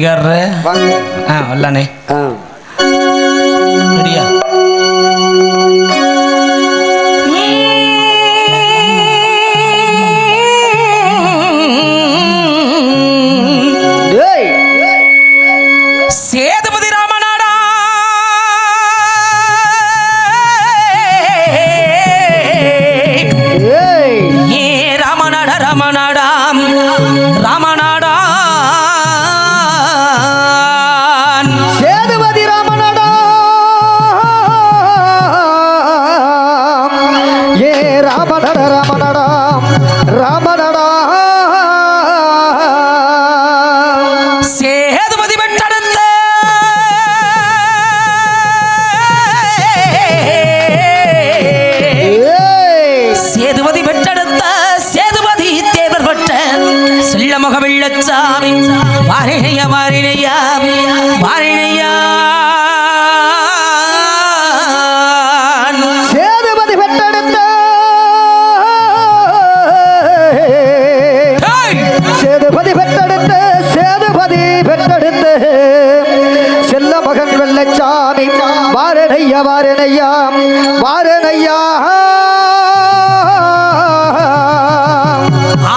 கெட்டிக்காரரு வரலானே ரெடியா? சேதுபதி ராமநாடா ஏ ராமநாடா ராமநாடா ராமநாடா சேதுபதி ராமநாடா ஏ ராமநாடா ராமநாடா ராமநாடா சேதுபதி வெட்டெடுத்த சேதுபதி வெட்டெடுத்த சேதுபதி தேவர் பட்ட செல்லமுக வெள்ளச்சாமி வாரிணையா வாரிணையா வாரிணையா சேதுபதி பெற்றெடுத்த சேதுபதி பெற்றெடுத்த சேதுபதி பெற்றெடுத்த செல்ல மகன் வெள்ளச்சாமி வாரணையா வாரணையா வாரணையா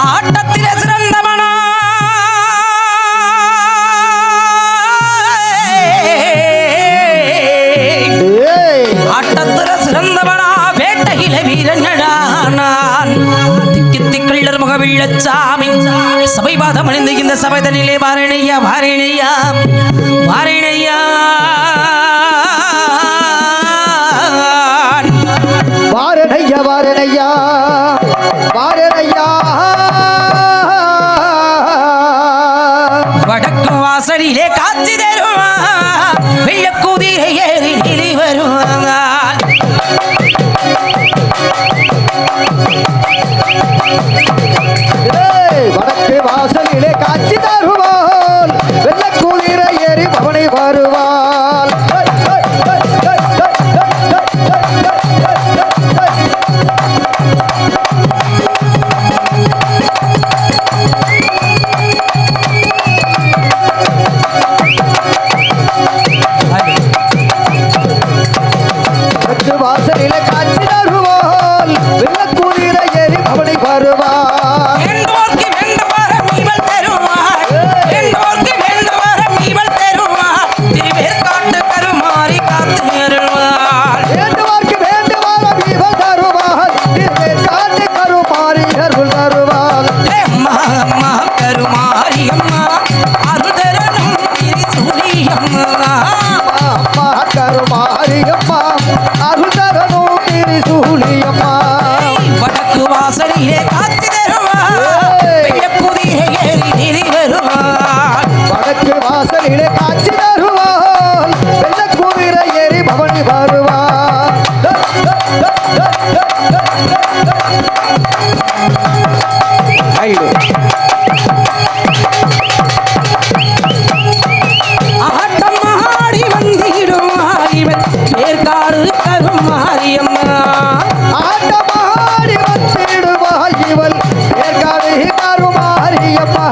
ஆட்டத்திலே சிறந்தவனா ஆட்டத்தில சிறந்தவனா வேட்டையில வீரனடா நான் திக்கு திக்கள்ளர் முக வெள்ளச்சாமி சபைவாதம் அணிந்து இந்த சபைதனிலே வாரணையா வாரணையா வாரணையா வாரணையா வாரணையா வாரணையா வடக்கு வாசலிலே காட்சி தருவா வெள்ளக்குதிரை ஏறி நிலை வருவாங்க வடக்கு வாசலிலே காட்சி தருவாள் வெள்ளக்குளிர ஏறி பவனை வருவாள் வடக்கு வாசலிலே காட்சி தருவாள் வெள்ளக்குளிர ஏறி பவனை வருவாள் என்போர்க்கு வேண்ட வரம் இவள் தருவாள் என்போர்க்கு வேண்ட வரம் இவள் தருவாள் திருவேற்காட்டு கருமாறி காத்து அருள்வாள் வேண்டுவார்க்கு வேண்டுவாரம் இவள் தருவாள் திருவேற்காட்டு கருமாறி அருள் தருவாள் அம்மா அம்மா கருமாரி அம்மா அருதரனும் திரிசூலியம்மா அம்மா கருமாரியம்மா அருதரனும் திரிசூலியம்மா வடக்கு வாசலிலே காத்து தருவாள் வெள்ளக்குதிரை ஏறி நிலை வருவாள் வடக்கு வாசலிலே காட்சி தருவாள் வெள்ளக்குதிரை ஏறி பவனி வருவாள் ஆட்டம் ஆடி வந்திடுவாள் இவள் வேற்காடு கருமாரியம்மா ஆட்டமாடி வந்திடுவாள் இவள் ஏற்காடு கருமாரியம்மா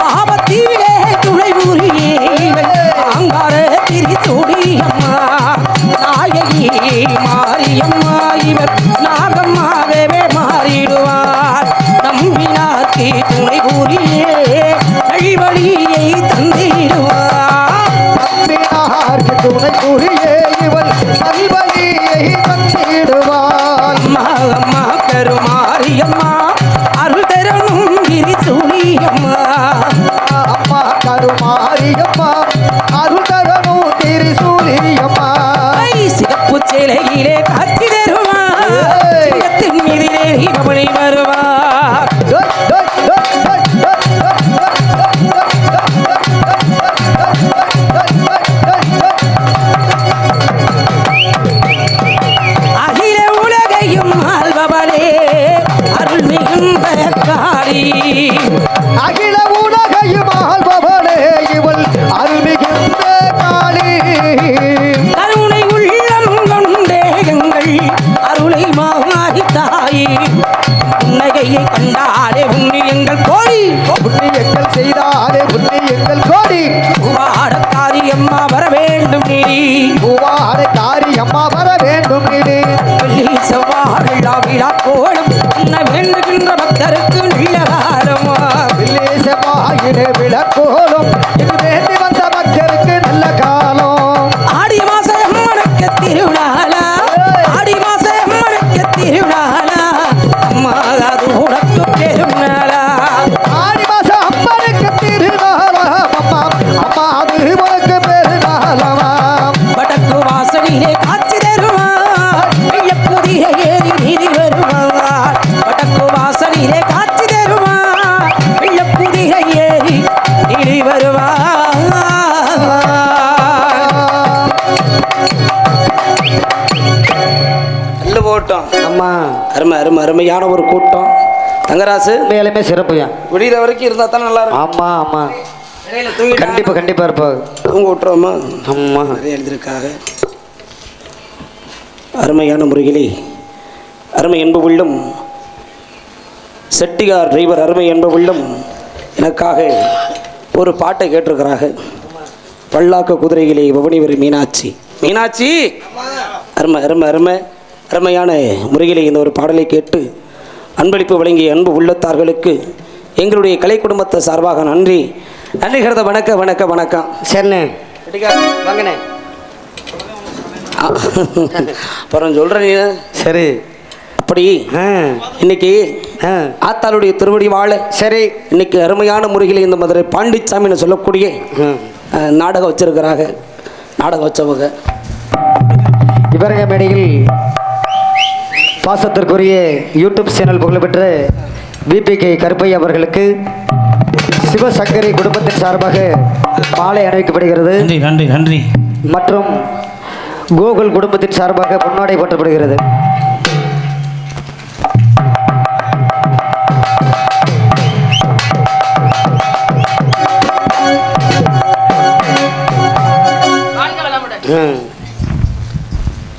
ஆபத்திலே துணை புரியே இவள் அங்கார திரிசூடியம்மா நாயகி மாரியம்மா இவள் நாகம்மாகவே மாறிடுவாள் நம்பினார்க்கு துணை புரியே நல்வழியை தந்திடுவாள் தம்பினார்க்கு துணை புரியே இவள் நல்வழியை தந்திடுவாள் அம்மா அம்மா கருமாரியம்மா அருள் தரணும் திரிசூலியம்மா அம்மா கருமாரியம்மா அருள் தரணும் திரிசூலியம்மா சிறப்பு சேலையிலே காட்சி தருவா சிங்கத்தின் மீதிலே இவனை வருவா அகில உலகையும் ஆள்பவளே அருள் மிகுந்த காளி அகில உலகையும் ஆள்பவளே இவள் அருள்மிகுந்த காளி கருணை உள்ளம் கொண்டே எங்கள் அருளை மாறி தாயி புன்னகையை கண்டாலே உண்ணி எங்கள் கோடி புண்ணியங்கள் செய்தாலே புண்ணியங்கள் கோடி ஆமா அருமை அருமை அருமையான ஒரு கூட்டம். தங்கராசு மேலுமே சிறப்புயா. விடிகிற வரைக்கும் இருந்தா தான் நல்லா இருக்கும். ஆமா ஆமா இடையில தூங்கி கண்டிப்பா கண்டிப்பா இருப்பாங்க. தூங்க விட்டுருவோமா? ஆமா நிறைய எழுதியிருக்காங்க. அருமையான முறையிலே அருமை என்பவுள்ளும் செட்டியார் டிரைவர் அருமை என்பவுள்ளும் எனக்காக ஒரு பாட்டை கேட்டிருக்கிறாங்க. பல்லாக்க குதிரையிலே பவனிவரி மீனாட்சி மீனாட்சி அருமை அருமை அருமை அருமையான முறையிலே இந்த ஒரு பாடலை கேட்டு அன்பளிப்பு வழங்கிய அன்பு உள்ளத்தார்களுக்கு எங்களுடைய கலை குடும்பத்தை சார்பாக நன்றி நன்றிகிறத வணக்கம் வணக்கம் வணக்கம். சரிண்ணே வாங்கண்ணே. அப்புறம் சொல்கிறேன் நீ சரி அப்படி இன்னைக்கு ஆத்தாளுடைய திருவடி வாழ சரி இன்னைக்கு அருமையான முறையில் இந்த மதுரை பாண்டிச்சாமின்னு சொல்லக்கூடிய நாடகம் வச்சிருக்கிறாங்க. நாடகம் வச்சவங்க இவரங்க மேடையில் பாசத்திற்குரிய யூடியூப் சேனல் புகழ்பெற்ற விபிகே கருப்பையா அவர்களுக்கு சிவசங்கரி குடும்பத்தின் சார்பாக மாலை அணிவிக்கப்படுகிறது. நன்றி நன்றி நன்றி. மற்றும் கோகுல் குடும்பத்தின் சார்பாக பொன்னாடை போற்றப்படுகிறது.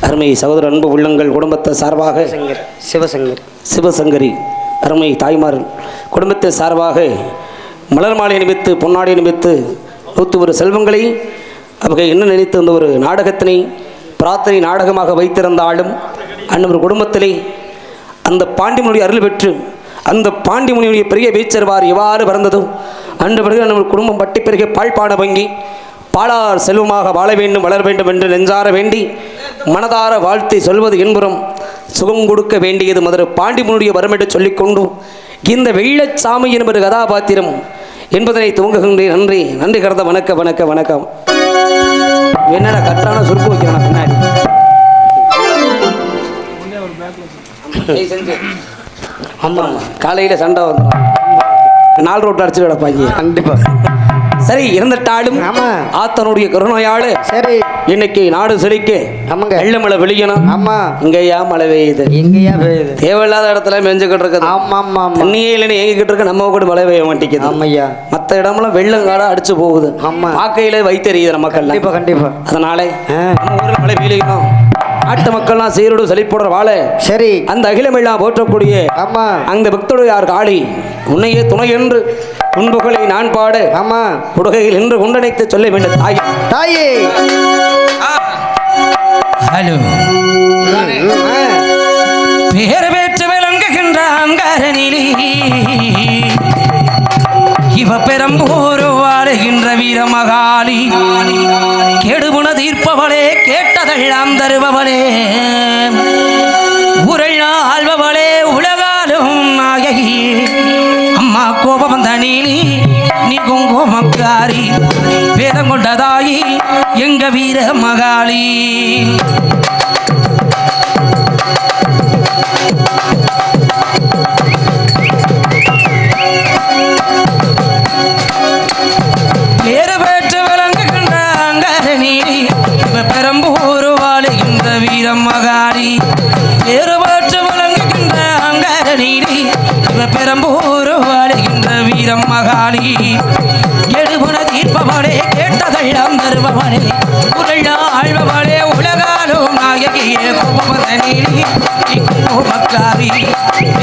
அருமை சகோதர அன்பு உள்ளங்கள் குடும்பத்தை சார்பாக சிவசங்கர் சிவசங்கரி அருமை தாய்மார் குடும்பத்தின் சார்பாக மலர் மாலை நிமித்து பொன்னாடை நிமித்து 101 செல்வங்களை அவங்க என்ன நினைத்து இந்த ஒரு நாடகத்தினை பிரார்த்தனை நாடகமாக வைத்திருந்தாலும் அன்னொரு குடும்பத்திலே அந்த பாண்டிமுனியுடைய அருள் பெற்று அந்த பாண்டிமுனியுடைய பெரிய வீச்சர்வார் எவ்வாறு பிறந்ததோ அன்று பிறகு நம்ம குடும்பம் பட்டி பிறகு பாழ்பாட வங்கி பாலார் செல்வமாக வாழ வேண்டும் வளர வேண்டும் என்று நெஞ்சார வேண்டி மனதார வாழ்த்தை சொல்வது என்புறம் சுகம் கொடுக்க வேண்டியது மதுரை பாண்டிமுனுடைய வரம் என்று சொல்லிக்கொண்டு இந்த வெள்ளச்சாமி என்பது கதாபாத்திரம் என்பதனை துவங்குகின்றேன். நன்றி நன்றி கருத வணக்கம் வணக்கம் வணக்கம். என்னடா கட்டான சுருக்கு வைக்கிறான் பின்னாடி ஆமாம் காலையில் சண்டை வந்துடும் 4 ரோட்டில் அடிச்சு கிடப்பாங்க கண்டிப்பா. சரி இருந்துட்டாலும் ஆத்தனுடைய கருணையாளு சரி இன்னைக்கு நாடு செழிக்க ஆமாங்க வெள்ள மழை வெளியணும். ஆமா இங்கேயா மழை பெய்யுது எங்கேயா பெய்யுது தேவையில்லாத இடத்துல மெஞ்சுக்கிட்டு இருக்குது. ஆமா ஆமா தண்ணியே இல்லைன்னு ஏங்கிக்கிட்டு இருக்க நம்ம கூட மழை பெய்ய மாட்டேங்குது. ஆமையா மற்ற இடமெல்லாம் வெள்ளங்காடா அடிச்சு போகுது. ஆமா வாக்கையில வைத்தறியுது மக்கள். கண்டிப்பா கண்டிப்பா. அதனால நம்ம ஊரில் மழை பெய்யணும். நாட்டு மக்கள்லாம் சீரோடு செழிப்போட வாழ சரி அந்த அகிலமெல்லாம் போற்றக்கூடிய ஆமா அந்த பக்தோடு யார் காளி உன்னையே துணை என்று உன்புகளை நான் பாட ஆமா உடுகையில் என்று கொண்டனைத்து சொல்ல வேண்டும் தாய் தாயே. ஹலோ பேர் பெற்று விளங்குகின்ற அங்காரனிலே இவ பெரம்பூர் வாழுகின்ற வீரமகாளி கெடுபுண தீர்ப்பவளே கேட்டதெல்லாம் தருபவளே உரள் ஆள்பவளே உலகாலும் நாயகி அம்மா கோபம் தனிலி நீ குங்குமக்காரி வேதம் கொண்டதாயி எங்க வீர மகாளி. பேரு பெற்று விளங்குகின்ற அங்கரணி பெரம்பூர் வாழுகின்ற வீரம் மகாளி பேரு பெற்று விளங்குகின்ற அங்கரணி பெரம்பூர் வாழுகின்ற வீரம் மகாளி கெடுபுண தீர்ப்பவளே கேட்டதெல்லாம் தருபவளே உருள் ஆழ்பவளே உலகாலும் நாயகியே கோபமதனிலே கோபக்காரி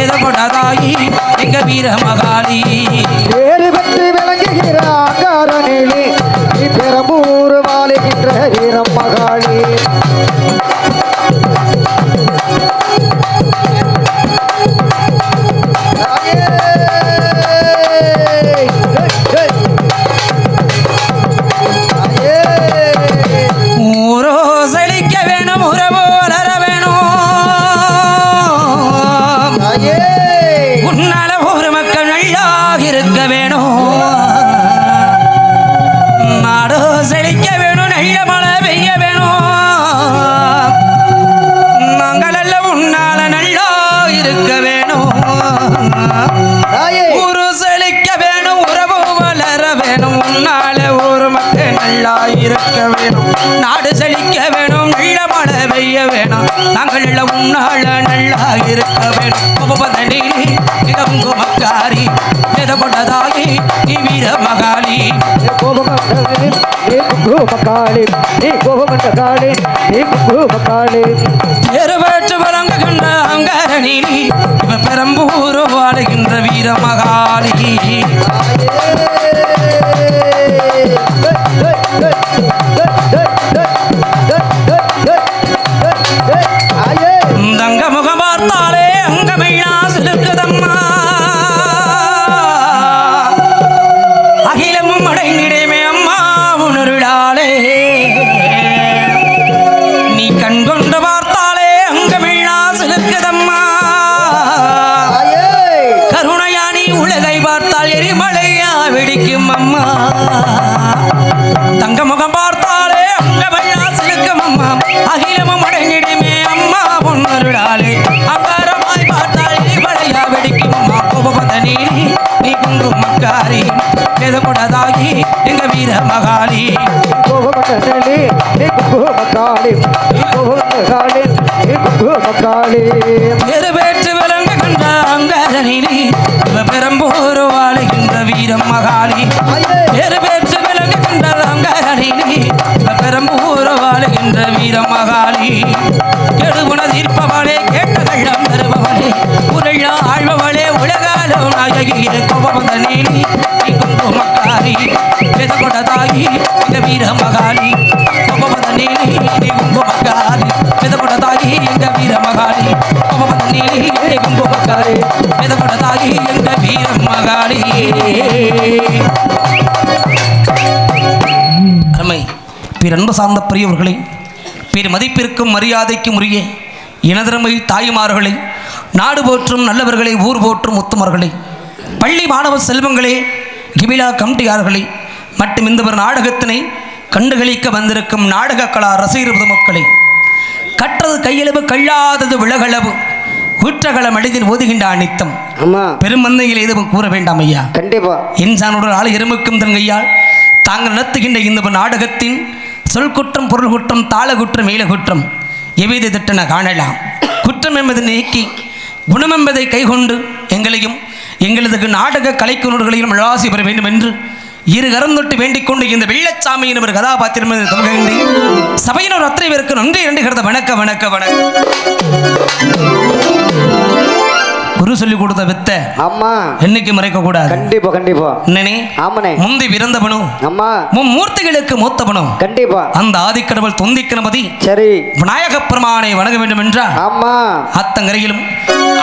எதகொண்டதாயி எங்க வீர மகாளி. பேரு பெற்று விளங்குகிற ஆகாரனிலே நீ பெரம்பூர் வாழுகின்ற வீரம் மகாளி. ஊரோ செழிக்க வேணும் உறவோ வளர வேணும் உன்னால ஒரு மக்கள் நல்லாக இருக்க வேணும் நாடோ செழிக்க வேணும் நல்ல மழை பெய்ய வேணும் நாங்கள் அல்ல உன்னால நல்லா இருக்க வேணும் ஊரு செழிக்க வேணும் உறவு வளர வேணும் உன்னால ஒரு மக்கள் நல்லா இருக்க வேணும் நாடு செழிக்க வேணும் நல்ல மழை பெய்ய வேணும் நாங்கள் எல்லாம் உன்னால நல்லா இருக்க வேண்டும் கோபதனிலே குங்குமக்காரி எதை கொண்டதாகி நீ வீர மகாளி பெருவேற்று வழங்க கண்ட அங்கரணிலி இவ பெரம்பூர் வாழுகின்ற வீர மகாளி தங்க முகம் பார்த்தாலே அங்கமையா சிலுக்குதம்மா அகிலமும் அடைந்திடமே அம்மா உணர்விடாலே நீ கண் கொண்டு பார்த்தாலே அங்கமையா சிலுக்குதம்மா கருணையா நீ உலகை பார்த்தால் எரிமலையா வெடிக்கும் அம்மா தங்க முகம் பார்த்தாலே அங்கமையா சிலுக்கும் அம்மா அகிலமும் அடைந்திடமே அம்மா உணர்விடாலே அங்காரமாய் பார்த்தால் எரிமலையா வெடிக்கும் அம்மா கோபதனிலே நீ குங்குமக்காரி எதை கொண்டதாகி எங்க வீர மகாளி பெருவேற்று விளங்க கண்ட அங்கரணிலி இவ பெரம்பூர் வாழுகின்ற வீரம் மகாளி பெருவேற்று விளங்க கண்ட அங்கரணிலி இவ பெரம்பூர் வாழுகின்ற வீரம் மகாளி கெடுகுண தீர்ப்பவளே கேட்ட கள்ளம் தருபவளே உரையா ஆழ்பவளே உலகாலும் நாயகியே கோபதனிலே நீ குங்குமக்காரி எதை கொண்டதாகி எங்க வீர மகாளி கோபதனிலே நீ குங்குமக்காரி எதை கொண்டதாகி எங்க வீர மகாளி கோபதனிலே நீ குங்குமக்காரி எதை கொண்டதாகி எங்க வீர மகாளி அருமை பேரன்பு சார்ந்த பெரியவர்களை பேர் மதிப்பிற்கும் மரியாதைக்கும் உரிய இனதருமை தாய்மார்களை நாடு போற்றும் நல்லவர்களை ஊர் போற்றும் உத்தமர்களை பள்ளி மாணவ செல்வங்களே கிபிலா கமிட்டியார்களே மற்றும் இந்த ஒரு நாடகத்தினை கண்டுகளிக்க வந்திருக்கும் நாடக கலா ரசிகர் பொதுமக்களை கற்றது கையளவு கல்லாதது விலகளவு ஊற்றகள மனிதன் ஓதுகின்ற அனித்தம் பெருமந்தையில் எதுவும் கூற வேண்டாம் ஐயா கண்டிப்பா இன்சானோட ஆள் எருமுக்கும் தன் கையால் தாங்கள் நடத்துகின்ற இந்த நாடகத்தின் சொல் குற்றம் பொருள் குற்றம் தாள குற்றம் மேல குற்றம் எவ்வித திட்டன காணலாம் குற்றம் என்பதை நீக்கி குணம் என்பதை கைகொண்டு எங்களையும் எங்களது நாடக கலைக்குணர்களையும் விளாசி பெற வேண்டும் என்று இரு கரம் தொட்டு வேண்டிக் கொண்டு இந்த வெள்ளச்சாமி என்ற கதாபாத்திரம் தொடங்கி சபையினர் அத்தனை பேருக்கு நன்றி நன்றிகிறத வணக்க வணக்க வணக்கம் குரு சொல்லி கொடுத்த வித்த அம்மா என்னைக்கு மறைக்க கூடாது கண்டிப்பா கண்டிப்பா என்னனே ஆமனே முந்தி பிறந்தவனும் அம்மா மும்மூர்த்திகளுக்கு மூத்தவனும் கண்டிப்பா அந்த ஆதிக்கடவுள் தொந்தி கணபதி சரி விநாயக பெருமானை வணங்க வேண்டும் என்றார் ஆமா அத்தங்கரையிலும்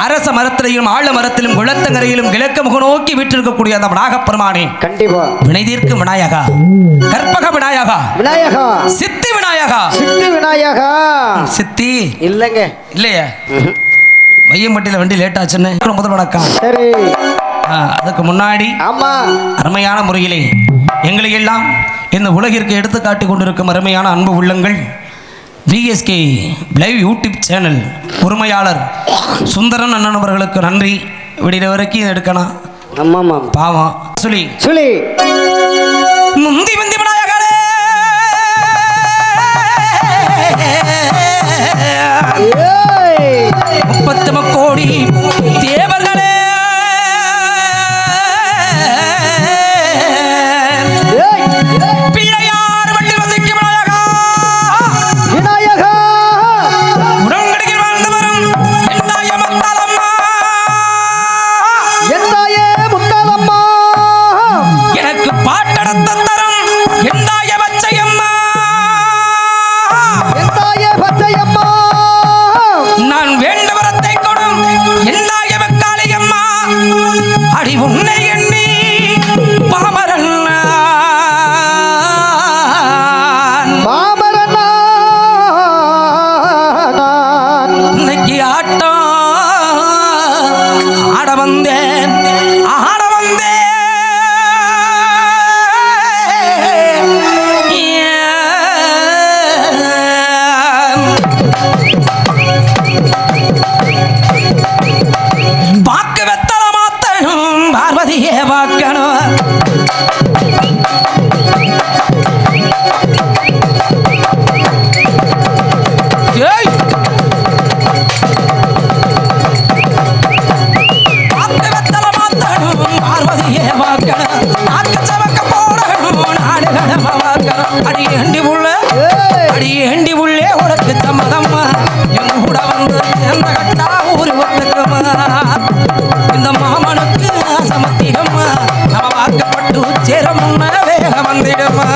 அரச மரத்திலும் ஆழ மரத்திலும் குளத்தங்கரையிலும் கிழக்கு முக நோக்கி வீற்றிருக்கக்கூடிய அந்த விநாயக பெருமானே கண்டிப்பா வினைதீர்க்கு விநாயகா கற்பக விநாயகா விநாயகா சித்தி விநாயகா சித்தி விநாயகா சித்தி இல்லங்க இல்லையா மையம்பட்டியில் வண்டி லேட் ஆச்சுன்னு முதல் வணக்கம் சரி அதுக்கு முன்னாடி ஆமா அருமையான முறையிலே எங்களை எல்லாம் இந்த உலகிற்கு எடுத்து காட்டி கொண்டிருக்கும் அருமையான அன்பு உள்ளங்கள் VSK லைவ் யூடியூப் சேனல் உரிமையாளர் சுந்தரன் அண்ணன் அவர்களுக்கு நன்றி விடிய வரைக்கும் இதை எடுக்கணும் ஆமாம் பாவம் சொல்லி சொல்லி முந்தி முந்தி விநாயகரே முப்பத்து கோடி தேவர்களே பிள்ளையார் வண்டி வசிக்கும் விநாயகா விநாயகா உடன்கடியில் வாழ்ந்து வரும் எந்தாய முத்தாலம்மா எந்தாயே முத்தாலம்மா எனக்கு பாட்டெடுத்து தரும் எந்தாய பச்சையம்மா எந்தாயே பச்சையம்மா நான் வேண்ட வரத்தை கொடும் எந்தாய வெக்காளியம்மா அடி உன்னை எண்ணி பாமரன் இன்னைக்கு ஆட்டம் ஆட வந்தேன் ஆட வந்தேன் பாக்கு வெத்தல மாத்தணும் பார்வதியே பார்க்கணும் ஏய் நாக்கு சவக்க போடணும் நாடு கடமை பார்க்கணும் அடி ஏண்டி புள்ள அடி ஏண்டி புள்ளே உனக்கு சம்மதம்மா என் கூட வந்து சேர்ந்த கட்டா ஊரு வந்துக்குமா இந்த மாமனுக்கு ஆசமத்திடம்மா நம்ம வாக்கப்பட்டு சேர முன்ன வேக வந்திடுமா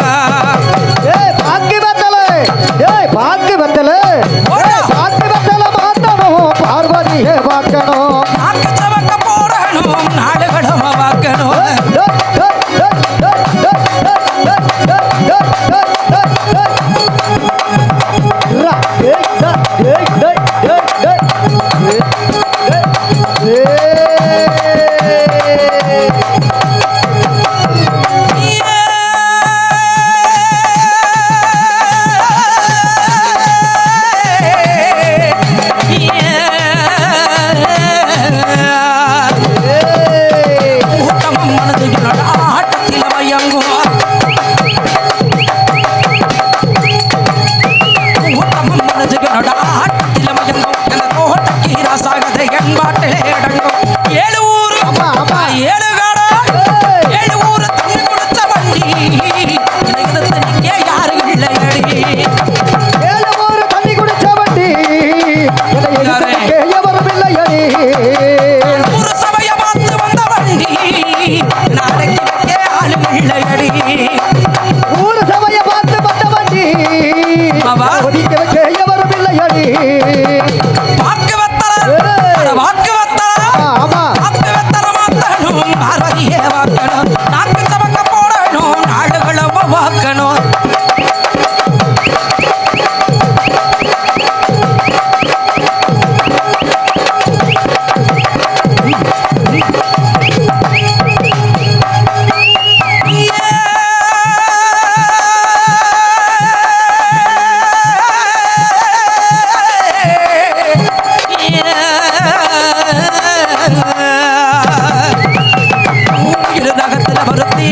பாக்கி வெத்தலை பாக்கி வெத்தலை பாக்கி வெத்தலை மாத்தணும் பார்வதியை பார்க்கணும் நாக்கு சவக்க போடணும் நாடு கடமை பார்க்கணும் ஆட்டத்தில் மயங்கும் ஆட்டத்தில் மயங்கும் என கோட்டைக்கு ராசாகதை என்பாட்டிலே அடங்கும் 7 ஊரு 7 காடா 7 ஊரு தண்ணி குடிச்ச வண்டி எதிர்த்து நிற்க யாரு இல்லையடி ஏழு தண்ணி குடிச்ச வண்டி எவரும் இல்லையடி ஊரு சபையை பார்த்து வந்த வண்டி நாளைக்கு வைக்க ஆளு இல்லையடி ஊரு சபையை பார்த்து வந்த வண்டி ஒதுக்கி வைக்க எவரும் இல்லையடி வாக்கு வத்தல வாக்கு வத்தல ஆமா வாக்கு வத்தல மாத்தணும் பார்வதியே வாக்கணும் நாக்கு சபக்க போடணும் நாடுகளை வாக்கணும் நகத்துல வருத்தி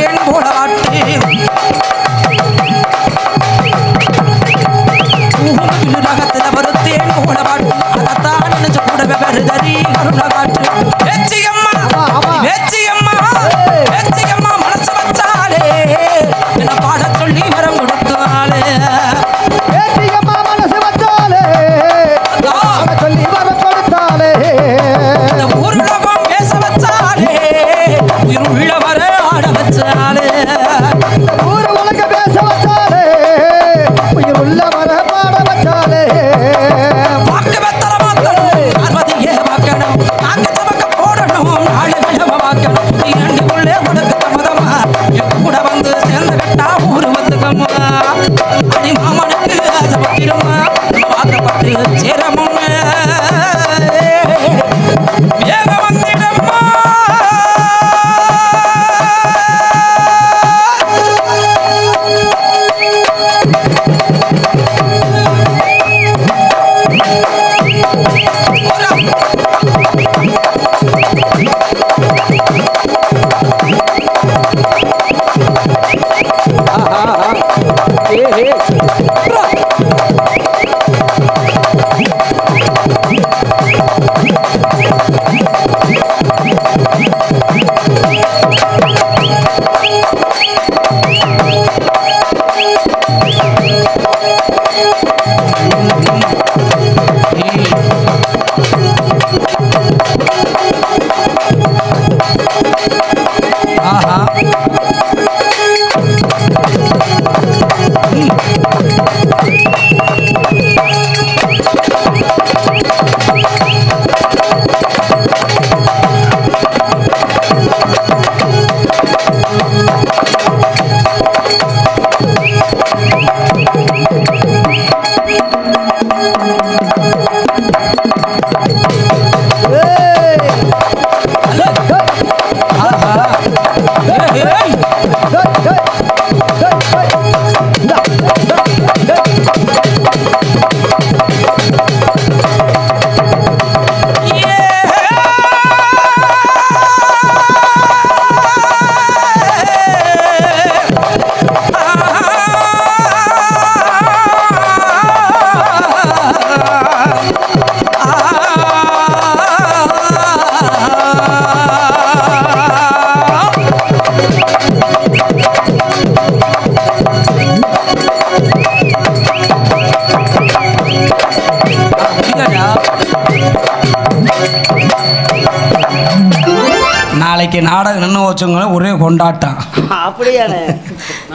இன்னைக்கு நாடகம் நின்று வச்சவங்கள ஒரே கொண்டாட்டம். அப்படியானே?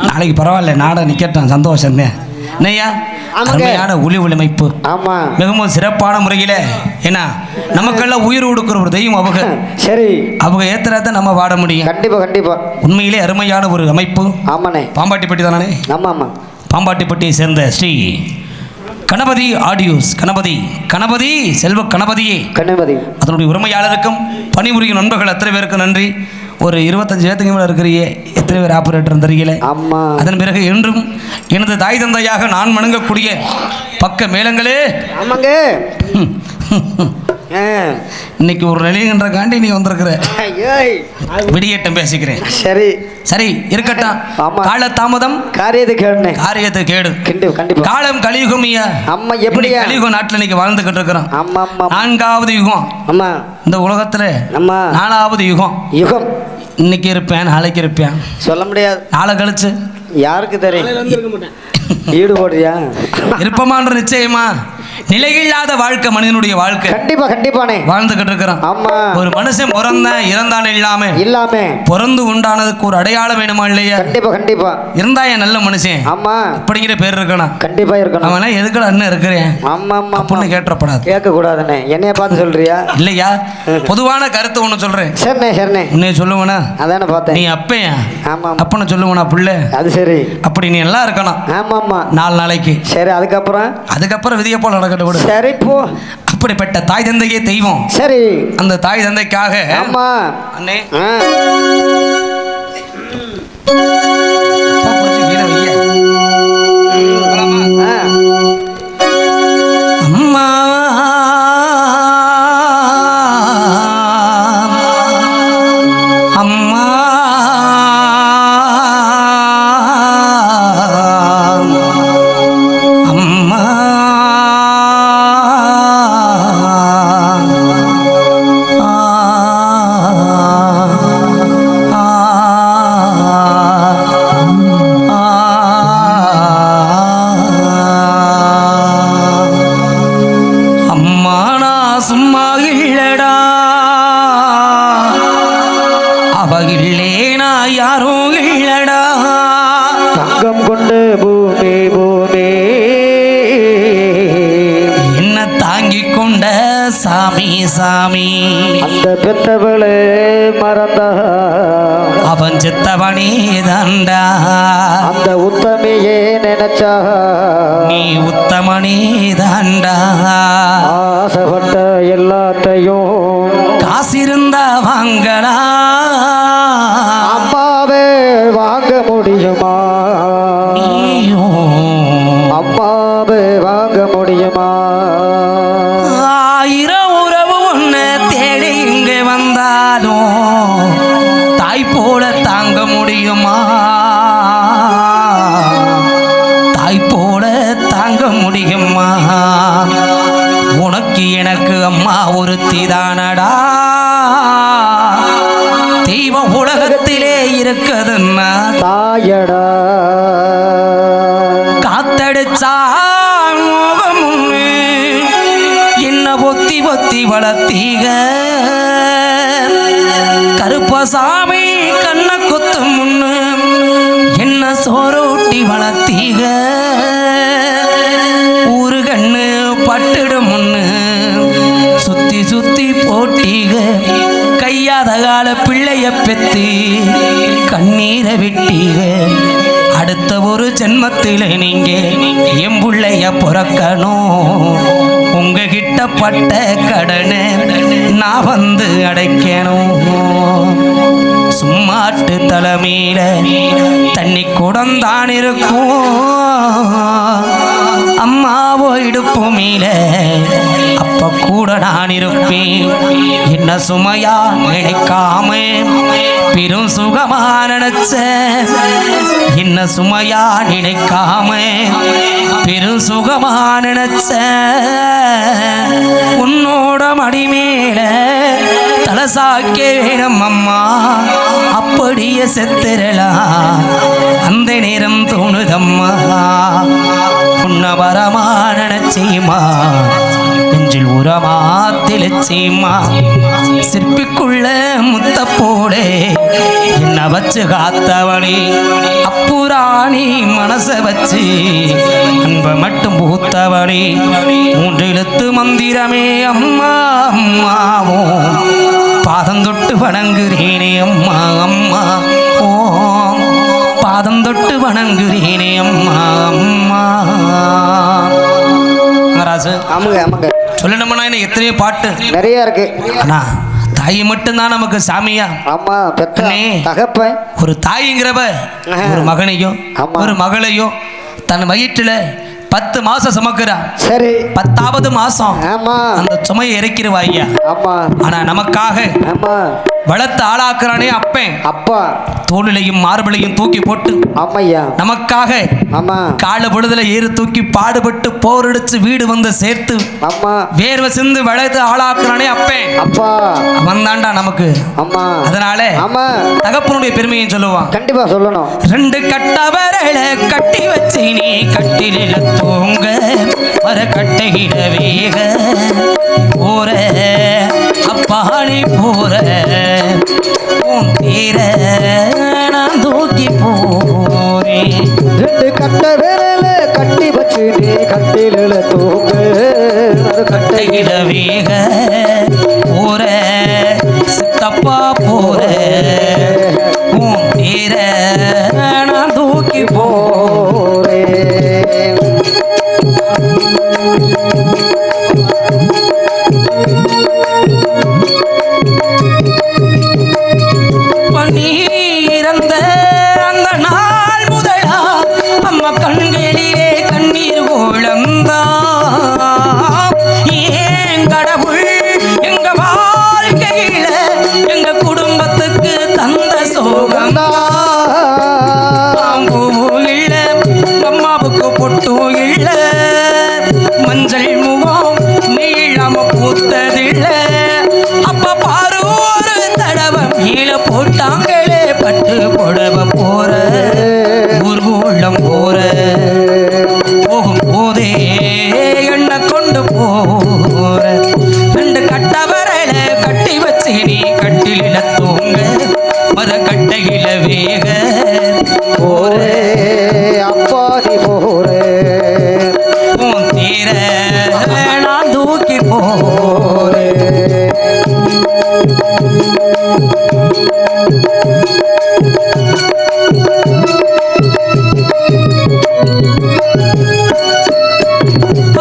நாளைக்கு பரவாயில்ல, நாடகம் நிற்கட்டும், சந்தோஷம் தான். என்னையா அருமையான ஒளி ஒளிமைப்பு, ஆமா, மிகவும் சிறப்பான முறையில். ஏன்னா நமக்கெல்லாம் உயிர் கொடுக்குற ஒரு தெய்வம் அவங்க. சரி, அவங்க ஏத்துறத நம்ம பாட முடியும். கண்டிப்பா கண்டிப்பா. உண்மையிலே அருமையான ஒரு அமைப்பு. ஆமாண்ணே. பாம்பாட்டிப்பட்டி தானே? ஆமா ஆமா. பாம்பாட்டிப்பட்டியை சேர்ந்த ஸ்ரீ கணபதி ஆடியோஸ், கணபதி செல்வ கணபதியே கணபதி, அதனுடைய உரிமையாளருக்கும் பணிபுரியும் நண்பர்கள் அத்தனை பேருக்கு நன்றி. ஒரு 25 பேத்துக்கு மேலே இருக்கிறீங்க, எத்தனை பேர் ஆப்ரேட்டர் தெரியல. ஆமா. அதன் பிறகு என்றும் எனது தாய் தந்தையாக நான் வணங்கக்கூடிய பக்க மேளங்களே. ஆமாங்க. இன்னைக்கு ஒரு நிலையன்ற காண்டி நீ வந்திருக்கிற. விடியட்டம் பேசிக்கிறேன். சரி சரி இருக்கட்டும். கால தாமதம் காரியத்தை கேடு. கண்டிப்பா. காலம் கலியுகம். அம்மா எப்படி கலியுகம் நாட்டில் இன்னைக்கு வாழ்ந்துகிட்டு இருக்கிறோம். ஆமா ஆமா. 4வது யுகம். ஆமா. இந்த உலகத்துல 4வது யுகம். இன்னைக்கு இருப்பேன், நாளைக்கு இருப்பேன், சொல்ல முடியாது. நாளை கழிச்சு யாருக்கு தெரியும்? ஈடு போடுறியா? இருப்பமான்ற நிச்சயமா நிலையில்லாத வாழ்க்கை மனிதனுடைய வாழ்க்கை. கண்டிப்பா கண்டிப்பானே வாழ்ந்துகிட்டு இருக்கிறான். ஆமா. ஒரு மனுஷன் பிறந்தான் இறந்தான் இல்லாம பிறந்து உண்டானதுக்கு ஒரு அடையாளம் வேணுமா இல்லையா? கண்டிப்பா கண்டிப்பா. இருந்தா என் நல்ல மனுஷன். ஆமா. அப்படிங்கிற பேர் இருக்கணும். கண்டிப்பா இருக்கணும். அவன் எதுக்குடா அண்ணன் இருக்கிறேன் ஆமா ஆமா அப்படின்னு கேட்டப்படாது. கேட்க கூடாதுண்ணே. என்னைய பார்த்து சொல்றியா? இல்லையா, பொதுவான கருத்து ஒண்ணு சொல்றேன். சரிண்ணே சரிண்ணே. உன்னை சொல்லுவனா? அதானே பார்த்தேன். நீ அப்பையா? ஆமா. அப்பன்னு சொல்லுவனா புள்ள? அது சரி. அப்படி நீ எல்லாம் இருக்கணும். ஆமா ஆமா. 4 நாளைக்கு. சரி. அதுக்கப்புறம் விதியை போல நடக்க. சரி போ. அப்படிப்பட்ட தாய் தந்தையே தெய்வம். சரி. அந்த தாய் தந்தைக்காக அம்மா அண்ணே அம்மா அம்மா சாமி அந்த பெத்தவளே மறந்தா அவன் செத்தவனே தாண்டா. அந்த உத்தமையே நினைச்சா நீ உத்தமனே தாண்டா. ஆசைப்பட்ட எல்லாத்தையும் காசிருந்தா வாங்கலா. அம்மாவே வாங்க முடியுமா? அம்மாவே வாங்க முடியுமா? தாய் போல தாங்க முடியுமா? தாய் போல தாங்க முடியுமா? உனக்கு எனக்கு அம்மா ஒரு தீதானடா. தெய்வம் உலகத்திலே இருக்குதுன்னா தாயடா. காத்தடிச்சா மோகம் என்ன பொத்தி பொத்தி வளர்த்தீக. கருப்பசாமி கண்ண கொத்து முன்னு என்ன சோரோட்டி வளர்த்தீக. ஊரு கண்ணு பட்டுடு முன்னு சுத்தி சுத்தி போட்டீக. கையாத கால பிள்ளைய பெத்து கண்ணீரை விட்டீக. அடுத்த ஒரு ஜென்மத்திலே நீங்க எம்புள்ளைய பிறக்கணும். உங்ககிட்ட பட்ட கடனை நான் வந்து அடைக்கணும். சும்மாட்டு தலைமையில தண்ணி குடந்தான் இருக்கும். அம்மாவோ இடுப்பு மேல அப்ப கூட நான் இருப்பேன். என்ன சுமையா நினைக்காம பெரும் சுகமா நினைச்ச. என்ன சுமையா நினைக்காம பெரும் சுகமா நினைச்ச. உன்னோட மடி மேல தலசாக்க வேணும் அம்மா. அப்படியே செத்துறலாம் அந்த நேரம் தோணுதம்மா. உன்ன வரமா நினைச்சிமா நெஞ்சில் உரமாத்திலச்சிம்மா சிற்பிக்குள்ள முத்த போடே என்ன வச்சு காத்தவனே அப்புராணி மனச வச்சு அன்ப மட்டும் பூத்தவனே மூன்றெழுத்து மந்திரமே அம்மா அம்மாவோ பாதம் தொட்டு வணங்குறேனே அம்மா அம்மா ஓ பாதம் தொட்டு வணங்குறேனே அம்மா அம்மா. ராசு ஆமாங்க ஆமாங்க சொல்லணும்னா என்ன எத்தனையோ பாட்டு நிறைய இருக்கு. ஆனா தாய் மட்டும்தான் நமக்கு சாமியா. ஆமா பெத்த அண்ணே, தகப்பன் ஒரு தாய்ங்கிறவ ஒரு மகனையோ ஆமா. ஒரு மகளையோ தன் வயிற்றுல 10 மாசம் சுமக்கிறா. சரி 10வது மாசம் ஆமா அந்த சுமையை இறக்கிடுவா ஐயா. ஆமா ஆனா நமக்காக ஆமா வளர்த்து ஆளாக்குறானே அப்பேன் அப்பா தோளிலையும் மார்பிளையும் தூக்கி போட்டு ஆமையா நமக்காக ஆமா கால பொழுதுல ஏறு தூக்கி பாடுபட்டு போரடிச்சு வீடு வந்து சேர்த்து ஆமா வேர்வை சிந்து வளர்த்து ஆளாக்குறானே அப்பேன் அப்பா அவன் தாண்டா நமக்கு. ஆமா அதனால ஆமா தகப்பனுடைய பெருமையை சொல்லுவான். கண்டிப்பா சொல்லணும். 2 கட்டவரல கட்டி வச்சு நீ கட்டில தூங்க வர கட்டையிட வேக போற அப்பாணி போற உன் தீர நான் தூக்கி போறேன். 2 கட்ட வேலையில கட்டி வச்சு நீ கட்டில தூங்கு கட்டையிட வேக போற சித்தப்பா போற உன் தீர நான் தூக்கி போரே. பணி இறந்த அந்த நாள் முதலா அம்மா கண்களிலே கண்ணீர் ஓழந்தா ஏன் கடவுள் எங்க வாழ்க்கையில எங்க குடும்பத்துக்கு தந்த சோகம் இல்ல அம்மாவுக்கு பொட்டும் இல்ல மஞ்சள் முகம் நீளம பூத்ததில்ல அப்ப பாரு ஒரு தடவை மீள போட்டாங்களே பட்டு புடவ போற ஊர்வலம் போற போகும் போதே என்ன கொண்டு போற 2 கட்டவரல கட்டி வச்சு நீ கட்டில தூங்க மர கட்டையில வேக போரே அப்பா நீ போரே உன் தீர நான் தூக்கி போறேன்.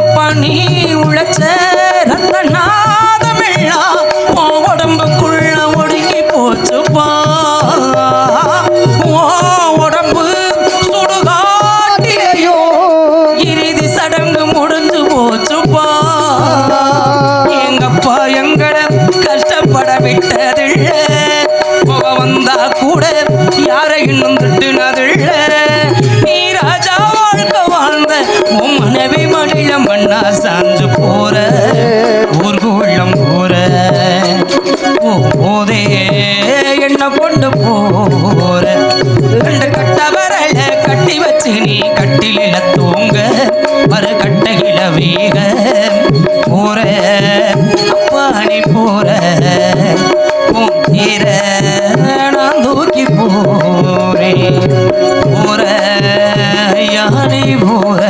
அப்பா நீ உழைச்ச ரத்த நாதமெல்லாம் உன் உடம்புக்குள்ள ஒடுங்கி போச்சுப்பா. உன் உடம்பு சுடுகாட்டிலேயோ இறுதி சடங்கு முடிஞ்சு போச்சுப்பா. எங்கப்பா எங்களை கஷ்டப்பட விட்டதில்ல போக வந்தா கூட யாரை இன்னும் திட்டுனதில்ல. நீ ராஜா வாழ்க்கை வாழ்ந்த உன் மனைவி மடியில மண்ணா சாஞ்சு போற ஊர்கோளம் போற போதே என்ன கொண்டு போற 2 கட்டவரல கட்டி வச்சு நீ கட்டில தூங்க வர கட்டையில வேக போற அப்பாணி போற உன் தீர நான் தூக்கி போறேன். போற யானை போற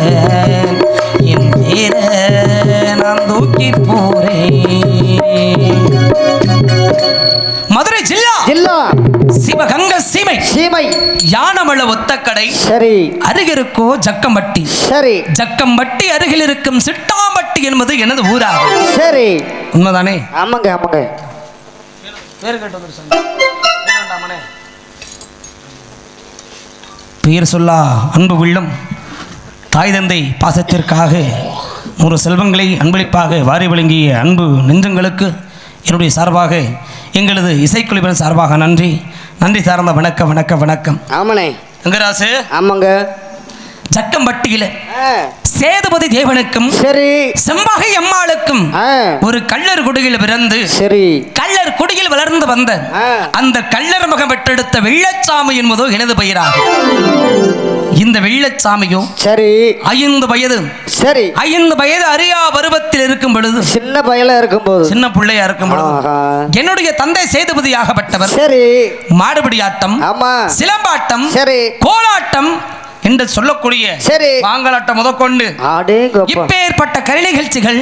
என் தீர நான் தூக்கி போறேன். மதுரை ஜில்லா ஜில்லா சிவகங்கை சீமை சீமை யானமள ஒத்தக்கடை சரி அருகிருக்கோ ஜக்கம்பட்டி. சரி ஜக்கம்பட்டி அருகில் இருக்கும் சிட்டாம்பட்டி என்பது எனது ஊராகும். சரி உண்மைதானே? ஆமாங்க ஆமாங்க. பெயர் சொல்லா அன்பு உள்ளம் தாய் தந்தை பாசத்திற்காக 100 செல்வங்களை அன்பளிப்பாக வாரி வழங்கிய அன்பு நெஞ்சங்களுக்கு என்னுடைய சார்பாக எங்களது இசைக்குழுவினர் சார்பாக நன்றி சார்ந்த வணக்கம் வணக்கம் வணக்கம். ஆமாண்ணே எங்கராசு ஆமாங்க. ஜக்கம்பட்டியில சேதுபதி தேவனுக்கும் சரி செம்பாகை அம்மாளுக்கும் ஒரு கள்ளர் குடியில் பிறந்து சரி கள்ளர் குடியில் வளர்ந்து வந்த அந்த கள்ளர் மகன் பெற்றெடுத்த வெள்ளச்சாமி என்பதோ எனது பெயராகும். இந்த வெள்ளச்சாமியோ சரி 5 வயது சரி 5 வயது அறியா பருவத்தில் இருக்கும் பொழுது, சின்ன பயல இருக்கும்போது, சின்ன பிள்ளையா இருக்கும் பொழுது ஆஹா. என்னுடைய தந்தை சேதுபதியாகப்பட்டவர் சரி மாடுபிடி ஆட்டம், ஆமா சிலம்பாட்டம், சரி கோலாட்டம் என்று சொல்லக்கூடிய சரி வாங்கலாட்டம் முதற்கொண்டு அடேங்கப்பா இப்பேற்பட்ட கலை நிகழ்ச்சிகள்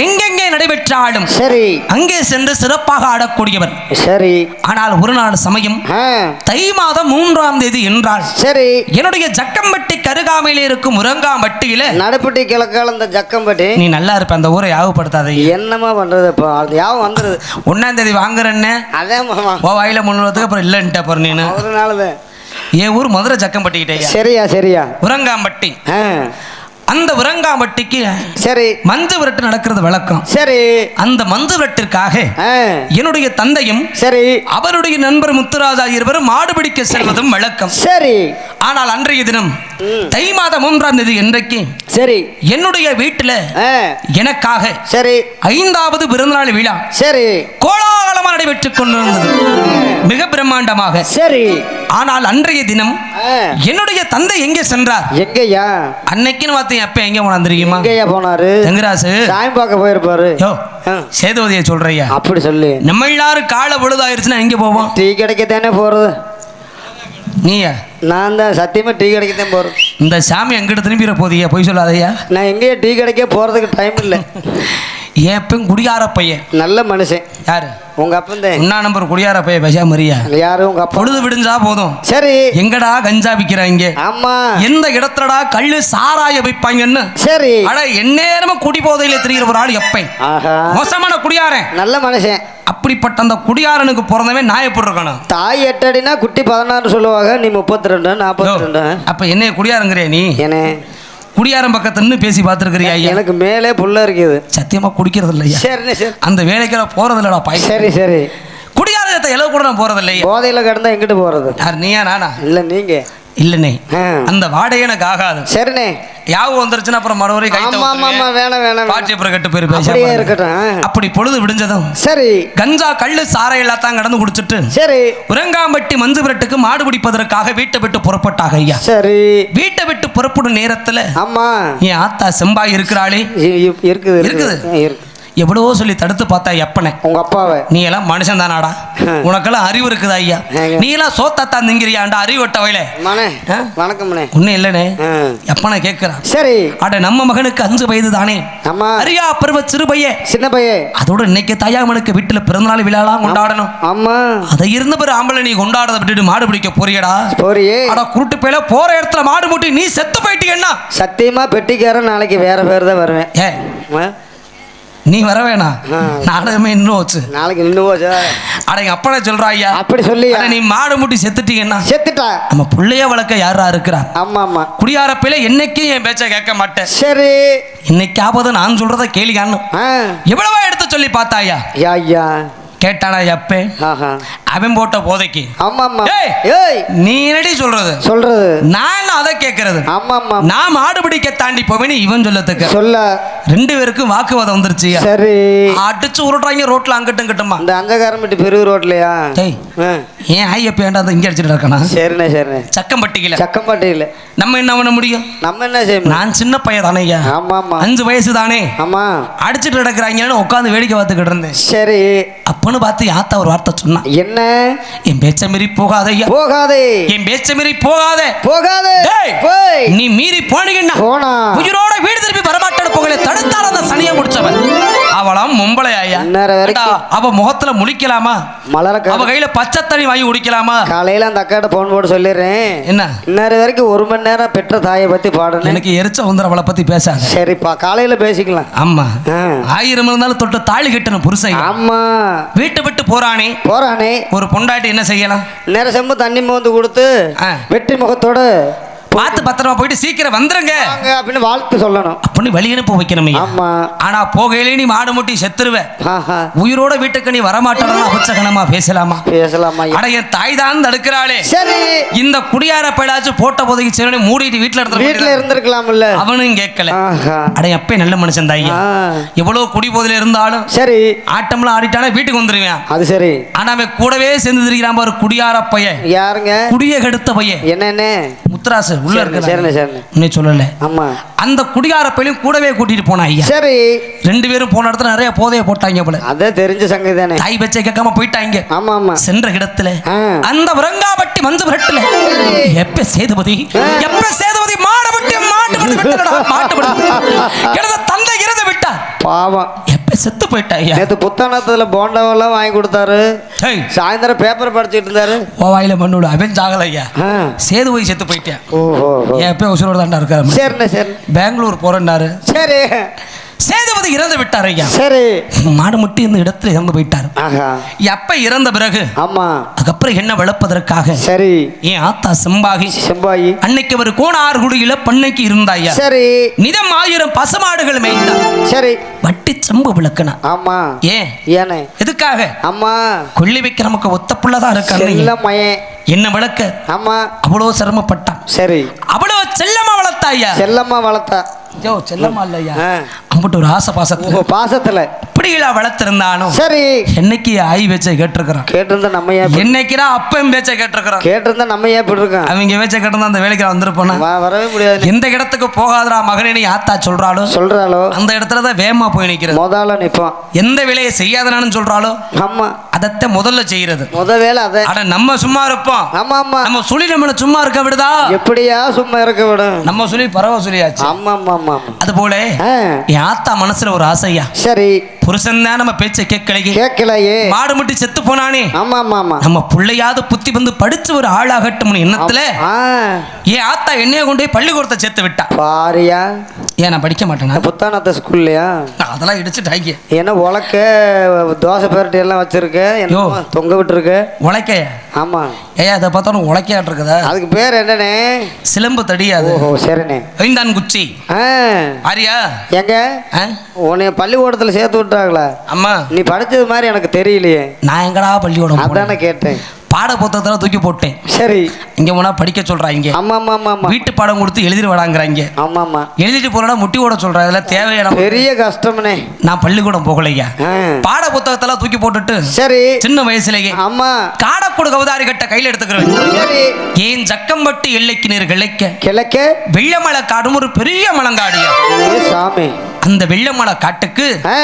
எங்கெங்கே நடைபெற்றாலும் சரி அங்கே சென்று சிறப்பாக ஆடக்கூடியவர். சரி ஆனால் ஒரு நாள் சமயம் ஆ, தை மாதம் 3ஆம் தேதி என்றால் சரி என்னுடைய ஜக்கம்பட்டி கருகாமையிலே இருக்கும் முருங்காம்பட்டியில நடுப்பட்டி கிழக்கால இந்த ஜக்கம்பட்டி நீ நல்லா இருப்ப, அந்த ஊரை யாவப்படுத்தாத. என்னமா பண்றது இப்போ அது யாவும் வந்துடுது 1ஆம் தேதி வாங்குறேன்னு அதே மாமா ஓ வாயில முன்னுறதுக்கு அப்புறம் இல்லைன்ட்ட அப்புறம் நீனு. ஒரு நாள்தான் என் ஊர் மதுரை ஜக்கம்பட்டிக்கிட்டே சரியா சரியா உரங்காம்பட்டி. ஆ, அந்த உரங்காம்பட்டிக்கு சரி மஞ்சு விரட்டு நடக்கிறது வழக்கம். சரி அந்த மஞ்சு விரட்டிற்காக ஆ, என்னுடைய தந்தையும் சரி அவருடைய நண்பர் முத்துராஜா இருவரும் மாடு பிடிக்க செல்வதும் வழக்கம். சரி ஆனால் அன்றைய தினம் தை மாதம் 3ஆம் தேதி இன்றைக்கு சரி என்னுடைய வீட்டுல ஆ, எனக்காக சரி 5வது பிறந்தநாள் விழா சரி கோலாகலமாக நடைபெற்றுக் கொண்டிருந்தது, மிக பிரம்மாண்டமாக. சரி ஆனால் அன்றைய தினம் ஆ, என்னுடைய தந்தை எங்கே சென்றார்? எங்கய்யா அன்னைக்குன்னு பார்த்து அப்ப எங்க போனா தெரியுமா? எங்கய்யா போனாரு? தெங்கராசு சாமி பார்க்க போயிருப்பாரு. யோ ஆ, சேதுவதியை சொல்றியா? அப்படி சொல்லு. நம்ம எல்லாரும் காலை பொழுதாயிருச்சுன்னா எங்க போவோம்? டீ கடைக்கத்தானே போறது. நீயா? நான் தான் சத்தியமா டீ கடைக்கத்தான் போறேன். இந்த சாமி எங்கிட்ட திரும்பிட போதியா? போய் சொல்லாதையா. நான் எங்கேயா டீ கடைக்கே போறதுக்கு டைம் இல்லை. என் பெண் குடியார பையன். நல்ல மனுஷன். யாரு? உங்க அப்பன் தான். 1ஆம் நம்பர் குடியார பையன் பேசா மரியா. யாரு? உங்க அப்பா. பொழுது விடிஞ்சா போதும். சரி எங்கடா கஞ்சா விக்கிறாங்க, ஆமா எந்த இடத்துலடா கள்ளு சாராய வைப்பாங்கன்னு சரி அட எந்நேரமும் குடி போதையில தெரிகிற ஒரு ஆள் எப்ப ஆஹா மோசமான குடியாரன். நல்ல மனுஷன். அப்படிப்பட்ட அந்த குடியாரனுக்கு பிறந்தவன் நான் எப்படி இருக்கணும்? தாய் 8 அடினா குட்டி 16 சொல்லுவாங்க. நீ 32 42. அப்ப என்ன குடியாரங்கிறியா நீ? ஏனே குடியாரம் பக்கத்துல நின்னு பேசி பார்த்துருக்கிறியா? எனக்கு மேலே புள்ள இருக்குது. சத்தியமா குடிக்கிறது இல்லையா? சரி சரி அந்த வேலைக்கெல்லாம் போறது இல்லடா பாய். சரி சரி குடியாரத்தை எல்லாம் கூட நான் போறது இல்லையா? போதையில கிடந்தா எங்கிட்டு போறது? யார், நீயா நானா? இல்ல நீங்க. இல்லனே, ஆ. அந்த வாடகை எனக்கு ஆகாது. சரிண்ணே. யாவும் வந்துருச்சுன்னா அப்புறம் மறுபடியும் கை ஆமா ஆமா ஆமா வேணாம் வேணாம் பாட்டி அப்புறம் கெட்டு போயிரு அப்படியே பேச. இருக்கட்டும். அப்படி பொழுது விடிஞ்சதும் சரி கஞ்சா கள்ளு சாரை எல்லாத்தான் கடந்து குடிச்சிட்டு சரி உரங்காம்பட்டி மஞ்சு விரட்டுக்கு மாடு பிடிப்பதற்காக வீட்டை விட்டு புறப்பட்டாக ஐயா. சரி வீட்டை விட்டு புறப்படும் நேரத்துல ஆமா என் ஆத்தா செம்பாய் இருக்கிறாளே, இருக்குது இருக்குது. இருக்கு. எவ்வளவோ சொல்லி தடுத்து பார்த்தா எப்பனே, உங்க அப்பாவை. நீ எல்லாம் மனுஷன் தானாடா, உனக்கெல்லாம் அறிவு இருக்குதா ஐயா? நீ எல்லாம் சோத்தாத்தான் திங்கிறியாண்டா அறிவட்ட வயல மனே வணக்கம் மனே. ஒன்னும் இல்லனே. எப்பன கேட்கிறான். சரி அட நம்ம மகனுக்கு 5 வயது தானே, ஆமா அரியா பருவ சிறு பையன், சின்ன பையன். அதோட இன்னைக்கு தாயாமனுக்கு வீட்டுல பிறந்தநாள் விழாலாம் கொண்டாடணும். ஆமா அதை இருந்த பிற ஆம்பளை நீ கொண்டாடத விட்டுட்டு மாடு பிடிக்க போறியடா? போறியே. அட குருட்டு பேல போற இடத்துல மாடு மூட்டி நீ செத்து போயிட்டீங்கன்னா சத்தியமா பெட்டிக்காரன் நாளைக்கு வேற பேர் தான் வருவேன். ஏ நீ வர வேணாம், நாடகமே இன்னும் வச்சு நாளைக்கு நின்று போச்சா? அட எங்க அப்பனே சொல்றா ஐயா. அப்படி சொல்லி நீ மாடு மூட்டி செத்துட்டீங்கன்னா செத்துட்டா நம்ம பிள்ளைய வளர்க்க யாரா இருக்கிறா? ஆமா ஆமா குடியாரப்பையில என்னைக்கும் என் பேச்ச கேட்க மாட்டேன். சரி இன்னைக்காவது நான் சொல்றத கேளிகான்னு எவ்வளவா எடுத்து சொல்லி பார்த்தாயா? யா யா கேட்டானா எப்ப ஆஹா அவன் போட்ட போதைக்கு? ஆமா ஆமா ஏய், ஏய் நீ என்னடி சொல்றது? சொல்றது நான் என்ன அதை கேட்கறது? ஆமா ஆமா நான் மாடு பிடிக்க தாண்டி போவேன்னு இவன் சொல்லத்துக்கு சொல்ல 2 பேருக்கும் வாக்குவாதம் வந்துருச்சு. சரி அடிச்சு உருட்டுறாங்க ரோட்ல அங்கிட்டும் கிட்டுமா. இந்த அஞ்சகாரம்பட்டி பெரிய ரோட்லயா? டேய் ஏன் ஐயப்ப ஏன்டா இங்க அடிச்சுட்டு இருக்கனா? சரிண்ணே சரிண்ணே. சக்கம்பட்டியில சக்கம்பட்டியில நம்ம என்ன பண்ண முடியும்? நம்ம என்ன செய்யணும்? நான் சின்ன பையன் தானே ஐயா, ஆமா ஆமா 5 வயசு தானே. ஆமா அடிச்சுட்டு நடக்கிறாங்கன்னு உட்காந்து வேடிக்கை பார்த்துக்கிட்டு இருந்தேன். சரி அப்பன்னு பார்த்து யாத்தா ஒரு வார்த்தை சொன்னா, என்ன? என் பேச்ச மீறி போகாத ஐயா, போகாதே என் பேச்ச மீறி போகாத, போகாதே. டேய், போய் நீ மீறி போனீங்கன்னா போனா உயிரோட வீடு திருப்பி வரமாட்டாடு போகல. தடுத்தால அந்த சனியை முடிச்சவன் அவளாம் மும்பளை ஐயா. இந்நேரம் வரைக்கும் அவ முகத்துல முழிக்கலாமா? மலர அவ கையில பச்சை தண்ணி வாங்கி குடிக்கலாமா? காலையில அந்த அக்காட்ட போன் போட்டு சொல்லிடுறேன். என்ன இந்நேரம் வரைக்கும் 1 மணி நேரம் பெற்ற தாயை பத்தி பாடணும். எனக்கு எரிச்ச வந்துற அவளை பத்தி பேசாத. சரிப்பா காலையில பேசிக்கலாம். ஆமா 1000 இருந்தாலும் தொட்டு தாலி கட்டணும் புருஷன். ஆமா வீட்டை விட்டு போறானே போறானே ஒரு பொண்டாட்டி என்ன செய்யலாம்? நேர செம்பு தண்ணி மோந்து கொடுத்து வெற்றி முகத்தோட பார்த்து பத்திரமா போயிட்டு சீக்கிரம் வந்துருங்க அப்படின்னு வாழ்த்து சொல்லணும். அப்படின்னு வழி அனுப்ப வைக்கணும். ஆமா ஆனா போகையிலே நீ மாடு முட்டி செத்துருவ, ஆஹா உயிரோட வீட்டுக்கு நீ வரமாட்டாலும் அபச்சகனமா பேசலாமா? பேசலாமா? அட என் தாய் தான் தடுக்கிறாளே. சரி இந்த குடியார பயிலாச்சும் போட்ட போதைக்கு சரி மூடிட்டு வீட்டுல வீட்டுல இருந்திருக்கலாம்ல. அவனும் கேட்கல. ஆஹா அட எப்ப நல்ல மனுஷன் தாய், எவ்வளவு குடி போதையில இருந்தாலும் சரி ஆட்டம்லாம் ஆடிட்டாலே வீட்டுக்கு வந்துருவேன். அது சரி. ஆனா அவன் கூடவே சேர்ந்து திரிக்கிறான் ஒரு குடியார பையன். யாருங்க? குடிய கெடுத்த பையன். என்னன்னு முத்துராசு உள்ள சரிண்ணே, இருக்கு சரிண்ணே. இன்னும் சொல்லல. ஆமா அந்த குடிகார பையனையும் கூடவே கூட்டிட்டு போனா ஐயா. சரி 2 பேரும் போன இடத்துல நிறைய போதைய போட்டாங்க போல. அதான் தெரிஞ்ச சங்கதி தானே. தாய் பச்சை கேட்காம போயிட்டாங்க. ஆமா ஆமா சென்ற இடத்துல ஆ. அந்த வரங்காபட்டி மஞ்சு பிரட்டுல எப்ப சேதுபதி மாடபட்டி மாட்டுபடி எனது தந்தை இறந்து விட்டார். பாவம் எப்ப செத்து போயிட்டா ஐயா. நேத்து புத்தானத்துல போண்டாவெல்லாம் வாங்கி கொடுத்தாரு. ஏய், சாயந்தரம் பேப்பர் படிச்சுட்டு இருந்தாரு. ஓ வாயில மண்ணோட அவன் சாகல ஐயா. ஆ. சேதுபதி செத்து போயிட்டேன். ஓஹோ எப்ப உசுரோட தாண்டா இருக்காரு. சரிண்ணே சரி பெங்களூர் போறேன்னாரு. சரி சேதுபதி இறந்து விட்டார் ஐயா. சரி மாடு முட்டி இந்த இடத்துல இறந்து போயிட்டார். ஆஹா எப்ப இறந்த பிறகு ஆமா அதுக்கப்புறம் என்ன வளர்ப்பதற்காக சரி என் ஆத்தா செம்பாகி செம்பாயி அன்னைக்கு அவர் கோணார்குடியில பண்ணைக்கு இருந்தாயா. சரி நிதம் 1000 பசுமாடுகள் மேய்ந்தார். சரி வட்டி செம்பு விளக்குனா. ஆமா ஏன் ஏனே எதுக்காக? அம்மா கொள்ளி வைக்க நமக்கு ஒத்த புள்ளதான் இருக்காங்க. செல்லம்மையே என்ன விளக்க ஆமா அவ்வளவு சிரமப்பட்டான். சரி அவ்வளவு செல்லமா வளர்த்தாயா. செல்லம்மா வளர்த்தா ஐயோ செல்லமா இல்லையா. ஆ. அம்பிட்டு ஒரு ஆசை பாசத்துல உங்க பாசத்துல இப்படிகளா வளர்த்திருந்தானோ சரி என்னைக்கு ஆய் பேச்சை கேட்டிருக்கிறான். கேட்டிருந்தா நம்ம ஏன் என்னைக்குடா அப்பன் பேச்சை கேட்டிருக்கிறான். கேட்டிருந்தா நம்ம ஏன் இப்படி இருக்கோம். அவங்க பேச்சை கேட்டிருந்தா அந்த வேலைக்கு வந்திருப்பானா. வரவே முடியாது. எந்த இடத்துக்கு போகாதரா மகனே ஆத்தா சொல்றாளோ சொல்றாளோ அந்த இடத்துல தான் வேகமா போய் நிக்கிறது. முதல்ல நிப்போம். எந்த வேலையை செய்யாதனான்னு சொல்றாளோ ஆமா அதத்தை முதல்ல செய்யறது. வேலை அத அட நம்ம சும்மா இருப்போம். ஆமா ஆமா நம்ம சுழி நம்மள சும்மா இருக்க விடுதா. எப்படியா சும்மா இருக்க விடும். நம்ம சுழி பரவ சுழியாச்சு. ஆமா ஆமா ஆமா அது போல ஆ. என் ஆத்தா மனசுல ஒரு ஆசையா. சரி புருஷன் தான் நம்ம பேச்சை கேட்கலையே. கேட்கலையே. மாடு முட்டி செத்து போனானே. ஆமா ஆமா ஆமா நம்ம பிள்ளையாவது புத்தி வந்து படிச்சு ஒரு ஆளாகட்டும் எண்ணத்துல ஆ. என் ஆத்தா என்னைய கொண்டு போய் பள்ளிக்கூடத்தை சேர்த்து விட்டா. பாரியா ஏன் நான் படிக்க மாட்டேனா. புத்தானத்த ஸ்கூல்லையா அதெல்லாம் இடிச்சுட்டாங்க. என்ன உலக்க தோசை பேரட்டி எல்லாம் வச்சிருக்க யோ. என்ன தொங்க விட்டுருக்க. உழைக்கைய ஆமா ஏன் அதை பார்த்தாலும் உழைக்கையாட்டு இருக்குதா. அதுக்கு பேர் என்னண்ணே. சிலம்பு தடியாது. ஓஹோ சரிண்ணே. ஐந்தான் குச்சி ஆ. ஆரியா. எங்க ஆ? உன்னைய பள்ளிக்கூடத்துல சேர்த்து விட்டாங்களா. அம்மா நீ படிச்சது மாதிரி எனக்கு தெரியலையே. நான் எங்கடா பள்ளிக்கூடம் போனேன்? அதானே கேட்டேன். பாட புத்தகத்துல தூக்கி போட்டேன். சரி இங்க போனா படிக்க சொல்றாங்க. ஆமா ஆமா ஆமா ஆமா வீட்டு பாடம் கொடுத்து எழுதிட்டு வராங்கிறாங்க. ஆமா ஆமா எழுதிட்டு போறா முட்டி ஓட சொல்றாங்க. இதெல்லாம் தேவையான பெரிய கஷ்டம்னே. நான் பள்ளிக்கூடம் போகலையா. ஆ. பாட புத்தகத்தெல்லாம் தூக்கி போட்டுட்டு சரி சின்ன வயசுலயே ஆமா காடக்கூடு கவுதாரி கட்ட கையில எடுத்துக்கிறேன். சரி ஏன் ஜக்கம்பட்டு எல்லைக்கு நீர் கிளைக்க கிழக்க வெள்ளமலை காடும் ஒரு பெரிய மலங்காடியா. ஏ சாமி அந்த வெள்ளமலை காட்டுக்கு ஆ.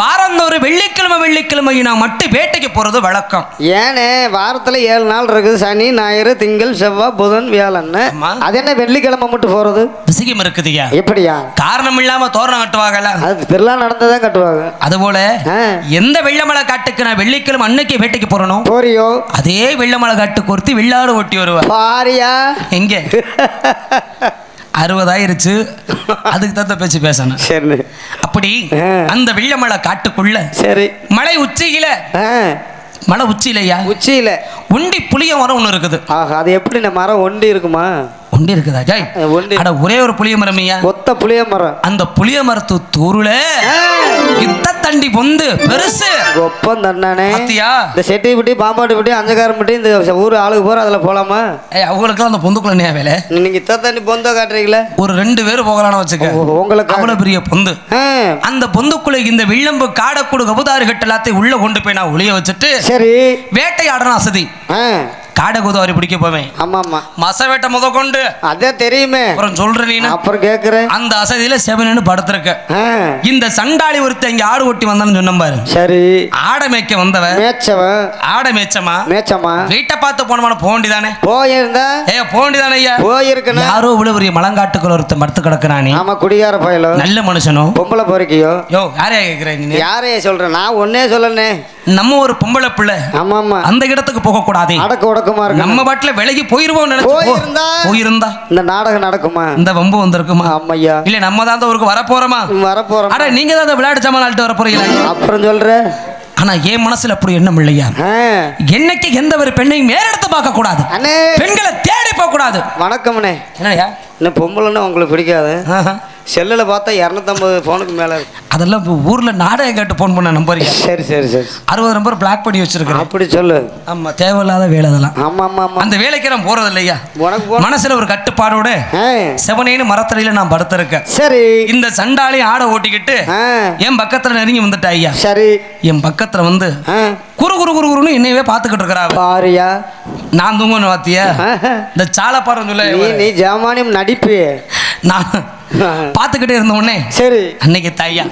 வாரந்தோறு வெள்ளிக்கிழமை நான் மட்டும் வேட்டைக்கு போறது வழக்கம். ஏனே வாரத்துல 7 நாள் இருக்குது. சனி ஞாயிறு திங்கள் செவ்வாய் புதன் வியாழன். ஆமா. அது என்ன வெள்ளிக்கிழமை மட்டும் போறது. விசிகம் இருக்குதுயா. எப்படியா. காரணம் இல்லாம தோரணம் கட்டுவாங்கல்ல. அது திருவிழா நடந்ததான் கட்டுவாங்க. அதுபோல ஆ. எந்த வெள்ளமலை காட்டுக்கு நான் வெள்ளிக்கிழமை அன்னைக்கு வேட்டைக்கு போறனோ போறியோ அதே வெள்ளமலை காட்டுக்கு ஒருத்தி வெள்ளாடு ஓட்டி வருவா. பாரியா எங்க 60 ஆயிருச்சு. அதுக்கு தத்த பேச்சு பேசணும். சரி அப்படி ஆ. அந்த வெள்ளமலை காட்டுக்குள்ள சரி மலை உச்சியில ஆ. மலை உச்சியிலையா உச்சியில உண்டி புளிய மரம் ஒண்ணு இருக்குது. ஆஹா அது எப்படி இந்த மரம் ஒண்டி இருக்குமா. ஒண்டி இருக்குதா ஜாய். ஒண்டி அட ஒரே ஒரு புளிய மரமையா. ஒத்த புளிய மரம். அந்த புளிய மரத்து தூருல இத்த தண்டி பொந்து பெருசு ஒப்பம் தண்ணானே. பாத்தியா. இந்த செட்டி பிட்டி பாம்பாட்டு பிட்டி அஞ்சக்காரம் பிட்டி இந்த ஊர் ஆளுக்கு போற அதுல போலாமா. அவங்களுக்கெல்லாம் அந்த பொந்துக்குள்ள என்ன வேலை. நீங்க இத்த தண்ணி பொந்த காட்டுறீங்களா. ஒரு 2 பேர் போகலான்னு வச்சுக்க. உங்களுக்கு அவ்வளவு பெரிய பொந்து. ஆ. அந்த பொந்துக்குள்ள இந்த வில்லம்பு காடக்கூடு கபுதாரி கட்டு எல்லாத்தையும் உள்ள கொண்டு போய் நான் ஒளிய வச்சுட்டு சரி வேட்டையாடணும் அசதி. ஆ. காடை குதிரை பிடிக்க போவேன். ஆமா ஆமா மச வேட்டை முத கொண்டு அதே தெரியுமே. அப்புறம் சொல்ற நீ அப்புறம் கேக்குறேன். அந்த அசதியில செவனு படுத்திருக்க. ஆ. இந்த சண்டாளி ஒருத்தன் இங்க ஆடு ஓட்டி வந்தான்னு சொன்ன பாரு. சரி ஆடை மேய்க்க வந்தவன் மேய்ச்சவன் ஆடை மேய்ச்சமா மேய்ச்சமா வீட்டை பார்த்து போனமான போண்டிதானே. போயிருந்தா போண்டிதானே ஐயா. போயிருக்கணும். யாரோ இவ்வளவு பெரிய மலங்காட்டுக்குள்ள ஒருத்தன் படுத்து கிடக்குறானே. ஆமா குடிகார பயலோ நல்ல மனுஷனோ பொம்பளை பொறுக்கியோ. யோ யாரையா கேக்குற நீ. யாரைய சொல்றேன் நான் ஒன்னே சொல்லனே. நம்ம ஒரு பொம்பளை பிள்ளை ஆமா ஆமா அந்த இடத்துக்கு போக கூடாது. அடக்க உடக்கமா இருக்கு. நம்ம பாட்டுல விலகி போயிருவோம் போயிருந்தா இந்த நாடகம் நடக்குமா. இந்த வம்பு வந்திருக்குமா. ஆமையா இல்ல நம்ம தான் ஊருக்கு வர போறோமா. வரப்போறோம். அட நீங்க தான் விளையாட்டு ஜாமான் ஆள்கிட்ட வர போறீங்களா. அப்புறம் சொல்ற. ஆனா என் மனசுல அப்படி எண்ணம் இல்லையா. என்னைக்கு எந்த ஒரு பெண்ணையும் மேலெடுத்து பார்க்க கூடாது. அண்ணே பெண்களை தேடி போக கூடாது. வணக்கம்ண்ணே. என்னையா இன்னும் பொம்பளைன்னு உங்களுக்கு பிடிக்காது. செல்லில் பார்த்தா 250 ஃபோனுக்கு மேலே இருக்கு. அதெல்லாம் ஊர்ல நாடகம் கேட்டு ஃபோன் பண்ண நம்பர். சரி சரி சரி 60 நம்பர் பிளாக் பண்ணி வச்சிருக்கேன். அப்படி சொல்லு. ஆமா தேவையில்லாத வேலை அதெல்லாம். ஆமா ஆமா ஆமா அந்த வேலைக்கு நான் போறது இல்லையா. உனக்கு மனசுல ஒரு கட்டுப்பாடோட செவனேன்னு மரத்தடியில நான் படுத்திருக்கேன். சரி இந்த சண்டாளி ஆடை ஓட்டிக்கிட்டு என் பக்கத்துல நெருங்கி வந்துட்டா ஐயா. சரி என் பக்கத்துல வந்து குரு குரு குரு குருன்னு என்னையவே பார்த்துக்கிட்டு இருக்கிறா. பாரியா நான் தூங்கணும் வாத்தியா இந்த சாலப்பாரம் சொல்ல நீ ஜாமானியம் நடிப்பு நான் பார்த்துக்கிட்டே இருந்த உடனே சரி அன்னைக்கு தாயா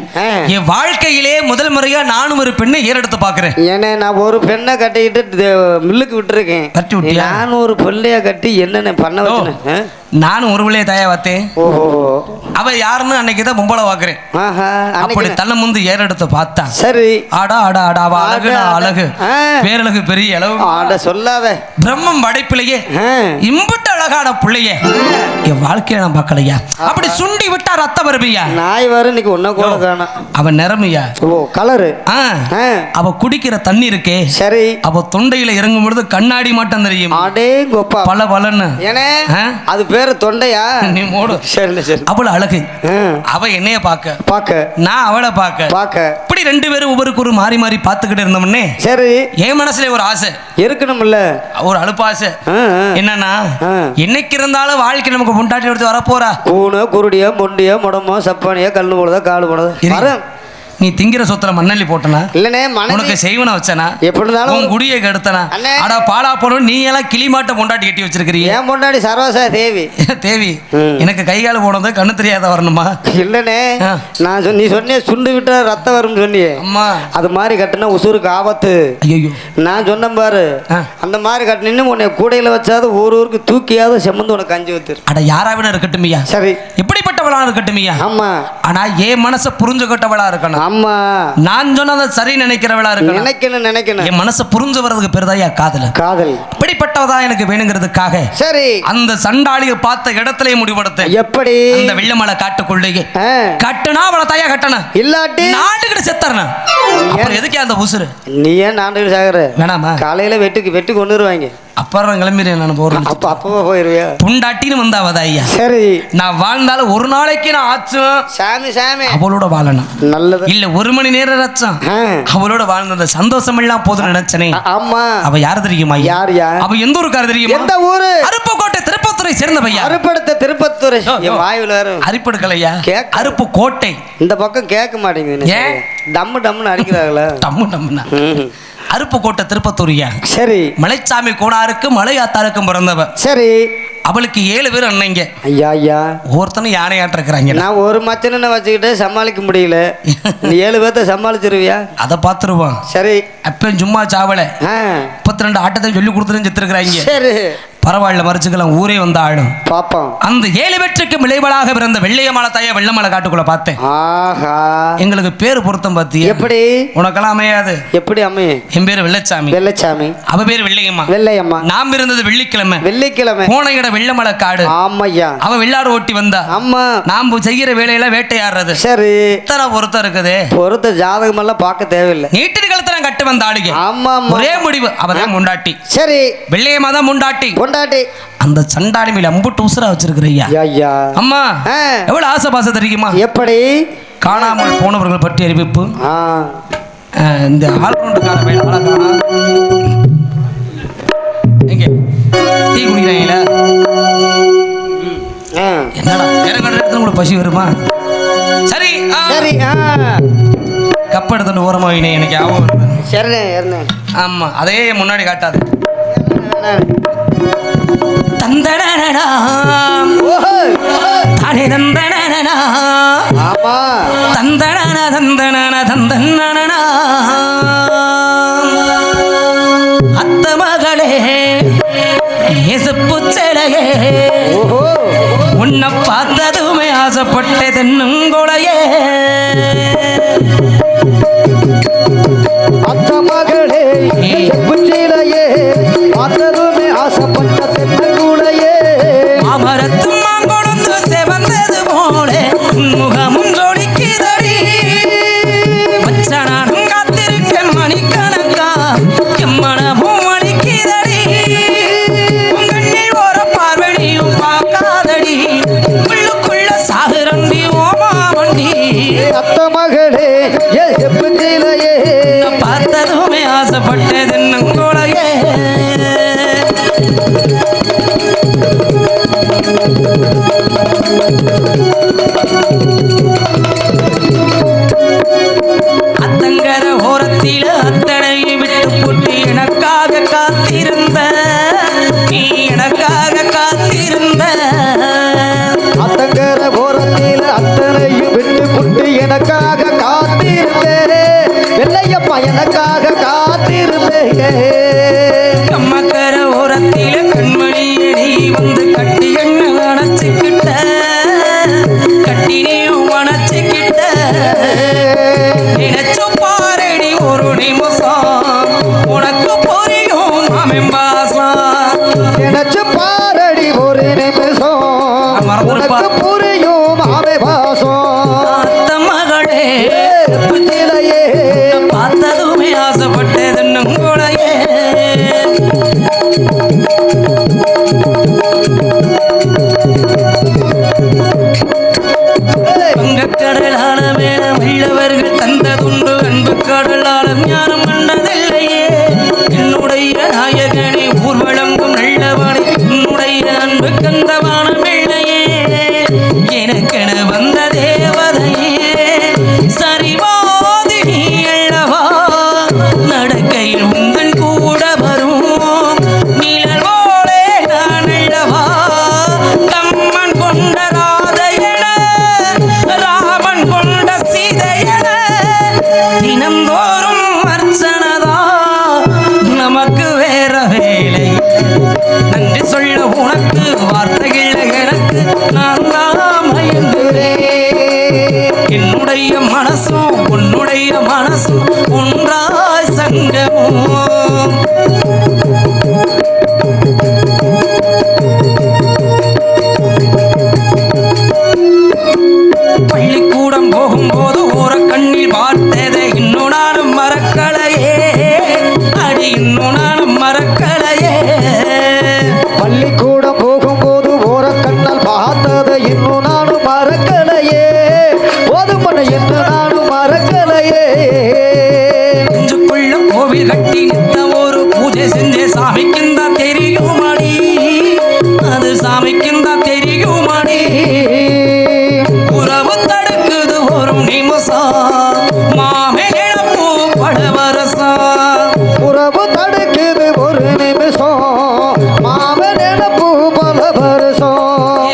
என் வாழ்க்கையிலே முதல் முறையா நானும் ஒரு பெண்ணை ஏறெடுத்து பாக்குறேன். ஏன்னா நான் ஒரு பெண்ணை கட்டிக்கிட்டு மில்லுக்கு விட்டுருக்கேன். கட்டி விட்டியா? நானும் ஒரு பிள்ளைய கட்டி என்னென்ன பண்ண வச்சேன். நானும் ஒரு பிள்ளைய தாயா பார்த்தேன். ஓஹோ அவ யாருன்னு அன்னைக்கு தான் பொம்பளை பாக்குறேன். அப்படி தள்ள முந்து ஏறெடுத்து பார்த்தா சரி ஆடா ஆடா ஆடா அவ அழகு அழகு பேரழகு பெரிய அளவு ஆட சொல்லாத பிரம்மம் படைப்பிலேயே இம்புட்டு அழகான பிள்ளைய என் வாழ்க்கையில நான் பார்க்கலையா. அப்படி சுண்டி விட்டா ரத்த வருவியா நாய் வரும் இன்னைக்கு ஒன்ன கூட காணோம். அவன் நிறமையா ஓ கலரு அவ குடிக்கிற தண்ணி இருக்கே சரி அவ தொண்டையில இறங்கும் பொழுது கண்ணாடி மட்டும் தெரியும். அடே கோப்பா பல பலன்னு ஏனே அது பேரு தொண்டையா நீ மூடு. சரி சரி அவ்வளவு அழகு. அவ என்னைய பாக்க நான் அவளை பாக்க இப்படி ரெண்டு பேரும் ஒவ்வொருக்கு ஒரு மாறி மாறி பாத்துக்கிட்டு இருந்தோம்னே சரி என் மனசுல ஒரு ஆசை இருக்கணும்ல ஒரு அலுப்பு ஆசை என்னன்னா என்னைக்கு இருந்தாலும் வாழ்க்கை நமக்கு பொண்டாட்டி எடுத்து வரப்போறா கூணு குருடியோ மொண்டியோ முடமோ சப்பானியோ கல்லு போடுதோ காலு போடுதோ நீ திங்கிற சொத்துல மண்ணள்ளி போட்டனா இல்லனே உனக்கு செய்வன வச்சனா எப்படி இருந்தாலும் உன் குடியை கெடுத்தனா அட பாலா போறோம் நீ எல்லாம் கிளிமாட்ட பொண்டாட்டி கட்டி வச்சிருக்கீங்க. ஏன் பொண்டாட்டி சரோசா தேவி தேவி எனக்கு கை கால் போனது கண்ணு தெரியாத வரணுமா இல்லனே நான் நீ சொன்னியே சுண்டு விட்டா ரத்தம் வரும்னு சொன்னியே அம்மா அது மாதிரி கட்டினா உசுருக்கு ஆபத்து. ஐயோ நான் சொன்னேன் பாரு அந்த மாதிரி கட்டினு உன்னை கூடையில வச்சாது ஊருக்கு தூக்கியாவது செம்மந்து உனக்கு கஞ்சி ஊத்து. அட யாராவின இருக்கட்டுமியா சரி எப்படிப்பட்டவளா இருக்கட்டுமியா ஆமா ஆனா என் மனசை புரிஞ்சுக்கிட்டவளா இருக்கணும். அம்மா நான் சொன்னதை சரி நினைக்கிறவளா இருக்கணும். நினைக்கணும் என் மனசை புரிஞ்சு வர்றதுக்கு பெருதாயா காதல் இப்படிப்பட்டவதா எனக்கு வேணுங்கிறதுக்காக சரி அந்த சண்டாளியை பார்த்த இடத்திலே முடிவெடுத்த எப்படி அந்த வெள்ளமலை காட்டுக்குள்ளேயே கட்டுனா அவளை தாயா கட்டணும் இல்லாட்டி நாட்டுக்கிட்டு செத்தறணும். அப்புறம் எதுக்கே அந்த உசுறு நீ ஏன் நாட்டுக்கிட்டு சாகுற வேணாமா காலையில வெட்டு கொண்டுருவாங்க அப்புறம் கிளம்பிடுறேன் நான் போறேன். அப்போ போயிருவியா புண்டாட்டின்னு வந்தாவதா ஐயா சரி நான் வாழ்ந்தாலும் ஒரு நாளைக்கு நான் ஆச்சும் சாமி சாமி அவளோட வாழணும் நல்லது இல்ல ஒரு மணி நேரம் ரச்சம் அவளோட வாழ்ந்த சந்தோஷம் எல்லாம் போதும் நினைச்சனே. ஆமா அவ யாரு தெரியுமா? யார் அவ எந்த ஊருக்கார தெரியுமா? எந்த ஊரு? அருப்புக்கோட்டை திருப்பத்தூரை சேர்ந்த பையா. அருப்படுத்த திருப்பத்தூர் வாயுல அரிப்படுக்கலையா அருப்பு கோட்டை இந்த பக்கம் கேட்க மாட்டேங்குது. ஏன் டம்மு டம்முன்னு அடிக்கிறாங்களா? டம்மு டம்முன்னா அருப்புக்கோட்டை திருப்பத்தூரியா சரி மலைச்சாமி கோணாருக்கு மலையாத்தாருக்கும் பிறந்தவ சரி அவளுக்கு 7 பேர் அண்ணங்க. ஐயா ஐயா ஒவ்வொருத்தனும் யானையாட்ட இருக்கிறாங்க. நான் ஒரு மச்சனை வச்சுக்கிட்டு சமாளிக்க முடியல. நீ 7 பேர்த்த சமாளிச்சிருவியா? அதை பார்த்துருவோம் சரி அப்ப சும்மா சாவல 32 ஆட்டத்தை சொல்லி கொடுத்துட்டு செத்துருக்குறாங்க. சரி பரவாயில்ல மறைச்சுக்கலாம் ஊரே வந்து ஆடும் பாப்போம். அந்த 7 பேற்றுக்கு விளைவலாக பிறந்த வெள்ளையமலை தாய வெள்ளமலை காட்டுக்குள்ள பார்த்தேன். ஆஹா எங்களுக்கு பேரு பொருத்தம் பார்த்தியா? எப்படி உனக்கெல்லாம் அமையாது. எப்படி அமையும்? என் பேரு வெள்ளச்சாமி அவ பேரு வெள்ளையம்மா நாம் இருந்தது வெள்ளிக்கிழமை போன இடம் வெள்ளமலை காடு. ஆமையா அவ வெள்ளாடு ஓட்டி வந்தா அம்மா நாம் செய்யற வேலையில வேட்டையாடுறது. சரி இத்தனை பொருத்தம் இருக்குது. பொருத்த ஜாதகம் எல்லாம் பார்க்க தேவையில்லை. நீட்டு கழுத்தரம் கட்டு வந்த ஆளுங்க. ஆமா ஒரே முடிவு அவதான் முண்டாட்டி. சரி வெள்ளையம்மா தான் முண்டாட்டி. அந்த சண்டாளி மேல அம்புட்டு உசுரா வச்சிருக்கிறையா. அம்மா எவ்வளவு ஆசை பாச தெரியுமா? எப்படி காணாமல் போனவர்கள் பற்றி அறிவிப்பு இந்த ஆல்ரவுண்டுக்கார எங்க டீ குடிக்கிறாங்களா? என்னடா எனக்கு இடத்துல உங்களுக்கு பசி வருமா? சரி சரி கப் எடுத்துட்டு ஓரமா வைனே எனக்கு ஆகும். சரி ஆமா அதே முன்னாடி காட்டாது. தந்தனனா தானே தந்தனனா ஆமா தந்தனனா தந்தனனா தந்தனனா அத்த மகளே ஏசப்பு செலையே உன்னை பார்த்ததுமே ஆசைப்பட்டே தென்னுங்கொலையே அத்த மகளே ஏசப்பு செலையே பார்த்ததுமே ஆசைப்பட்ட தென்னுங்கொலையே அமரத்தும் மாங்கொழுந்து செவந்தது போலே முகமும் ஜோடிக்குதடி மச்சனானும் காத்திருக்க மணிக்கணக்கா எம்மனமும் மணிக்குதடி உங்கண்ணில் ஒரு பார்வழியும் பார்க்காதடி உள்ளுக்குள்ள சாகுரண்டி ஓமா வந்து கட்டி என்ன அணைச்சிக்கிட்ட கட்டினியும் அணைச்சிக்கிட்ட நினைச்சு பாரடி ஒரு நிமிஷம் உனக்கு புரியும் மாமெம்பாசம் நினைச்சு பாரடி ஒரு நிமிஷம் உனக்கு புரியும் மாமே பாசம் அத்த மகளே பார்த்ததுமே ஆசைப்பட்டது நுங்களையே கடலான மேலும் உள்ளவர்கள் தந்ததுண்டு அன்பு கடலாளம் யாரும் கண்டதில்லையே என்னுடைய நாயகனே ஊர்வலங்கும் நல்லவனே என்னுடைய அன்பு கந்தவான வெள்ளையே எனக்கென வந்த தேவதையே சரிவாதி நீ அல்லவா நடக்கையில் உந்தன் கூட வரும் நிழல் போலே நான் அல்லவா கம்மன் கொண்ட ராதையன ராமன் கொண்ட சீதையன தினந்தோறும் அர்ச்சனதா நமக்கு வேற வேலை நன்றி சொல்ல உனக்கு வார்த்தைகள் எனக்கு நான் தான் மயங்குகிறேன் என்னுடைய மனசும் உன்னுடைய மனசும் ஒன்றாய் சங்கமும் பள்ளிக்கூடம் போகும்போது ஒரு கண்ணில் பார்த்ததை இன்னும் நானும் மறக்கலையே அடி இன்னும் நானும் மறக்கலையே பள்ளிக்கூடம் போகும்போது ஓர கண்ணால் பார்த்ததை இன்னும் நானும் மறக்கலையே போதும் பண்ண என்று நானும் மறக்கலையே நெஞ்சுக்குள்ள கோவில் கட்டி நித்த ஒரு பூஜை செஞ்சே சாமிக்கும் தான் தெரியுமாடி அது சாமிக்கும் தான் தெரியுமாடி உறவு தடுக்குது ஒரு நிமிஷம் மாமே இழப்பு பல வருஷம் உறவு தடுக்குது ஒரு நிமிஷம் மாம நினப்பு பல வருஷம்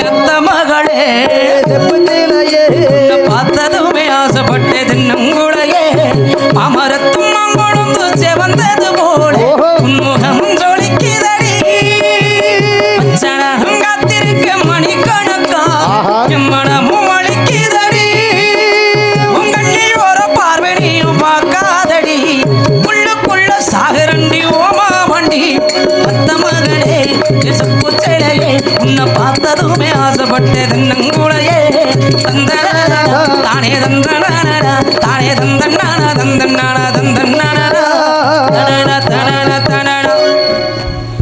எத்த மகளே செப்புச்சிலையே பார்த்ததுமே ஆசைப்பட்டது நங்குடையே அமரத்தும் மங்குழுந்து செவந்தது போல உன்முகம் ஜொலிக்குதடி பச்சனகம் காத்திருக்க மணிக்கணக்கா எம்மனமும் அழிக்குதடி உங்களில் ஒரு பார்வனியும் பார்க்காதடி உள்ளுக்குள்ள சாகரண்டி ஓமா வண்டி பத்த மகளே செப்புச்சிலையே உன்னை பார்த்ததுமே ஆசைப்பட்டது நங்குடையே தந்தன தானே தந்தன தானே தந்தன தந்தன தந்தன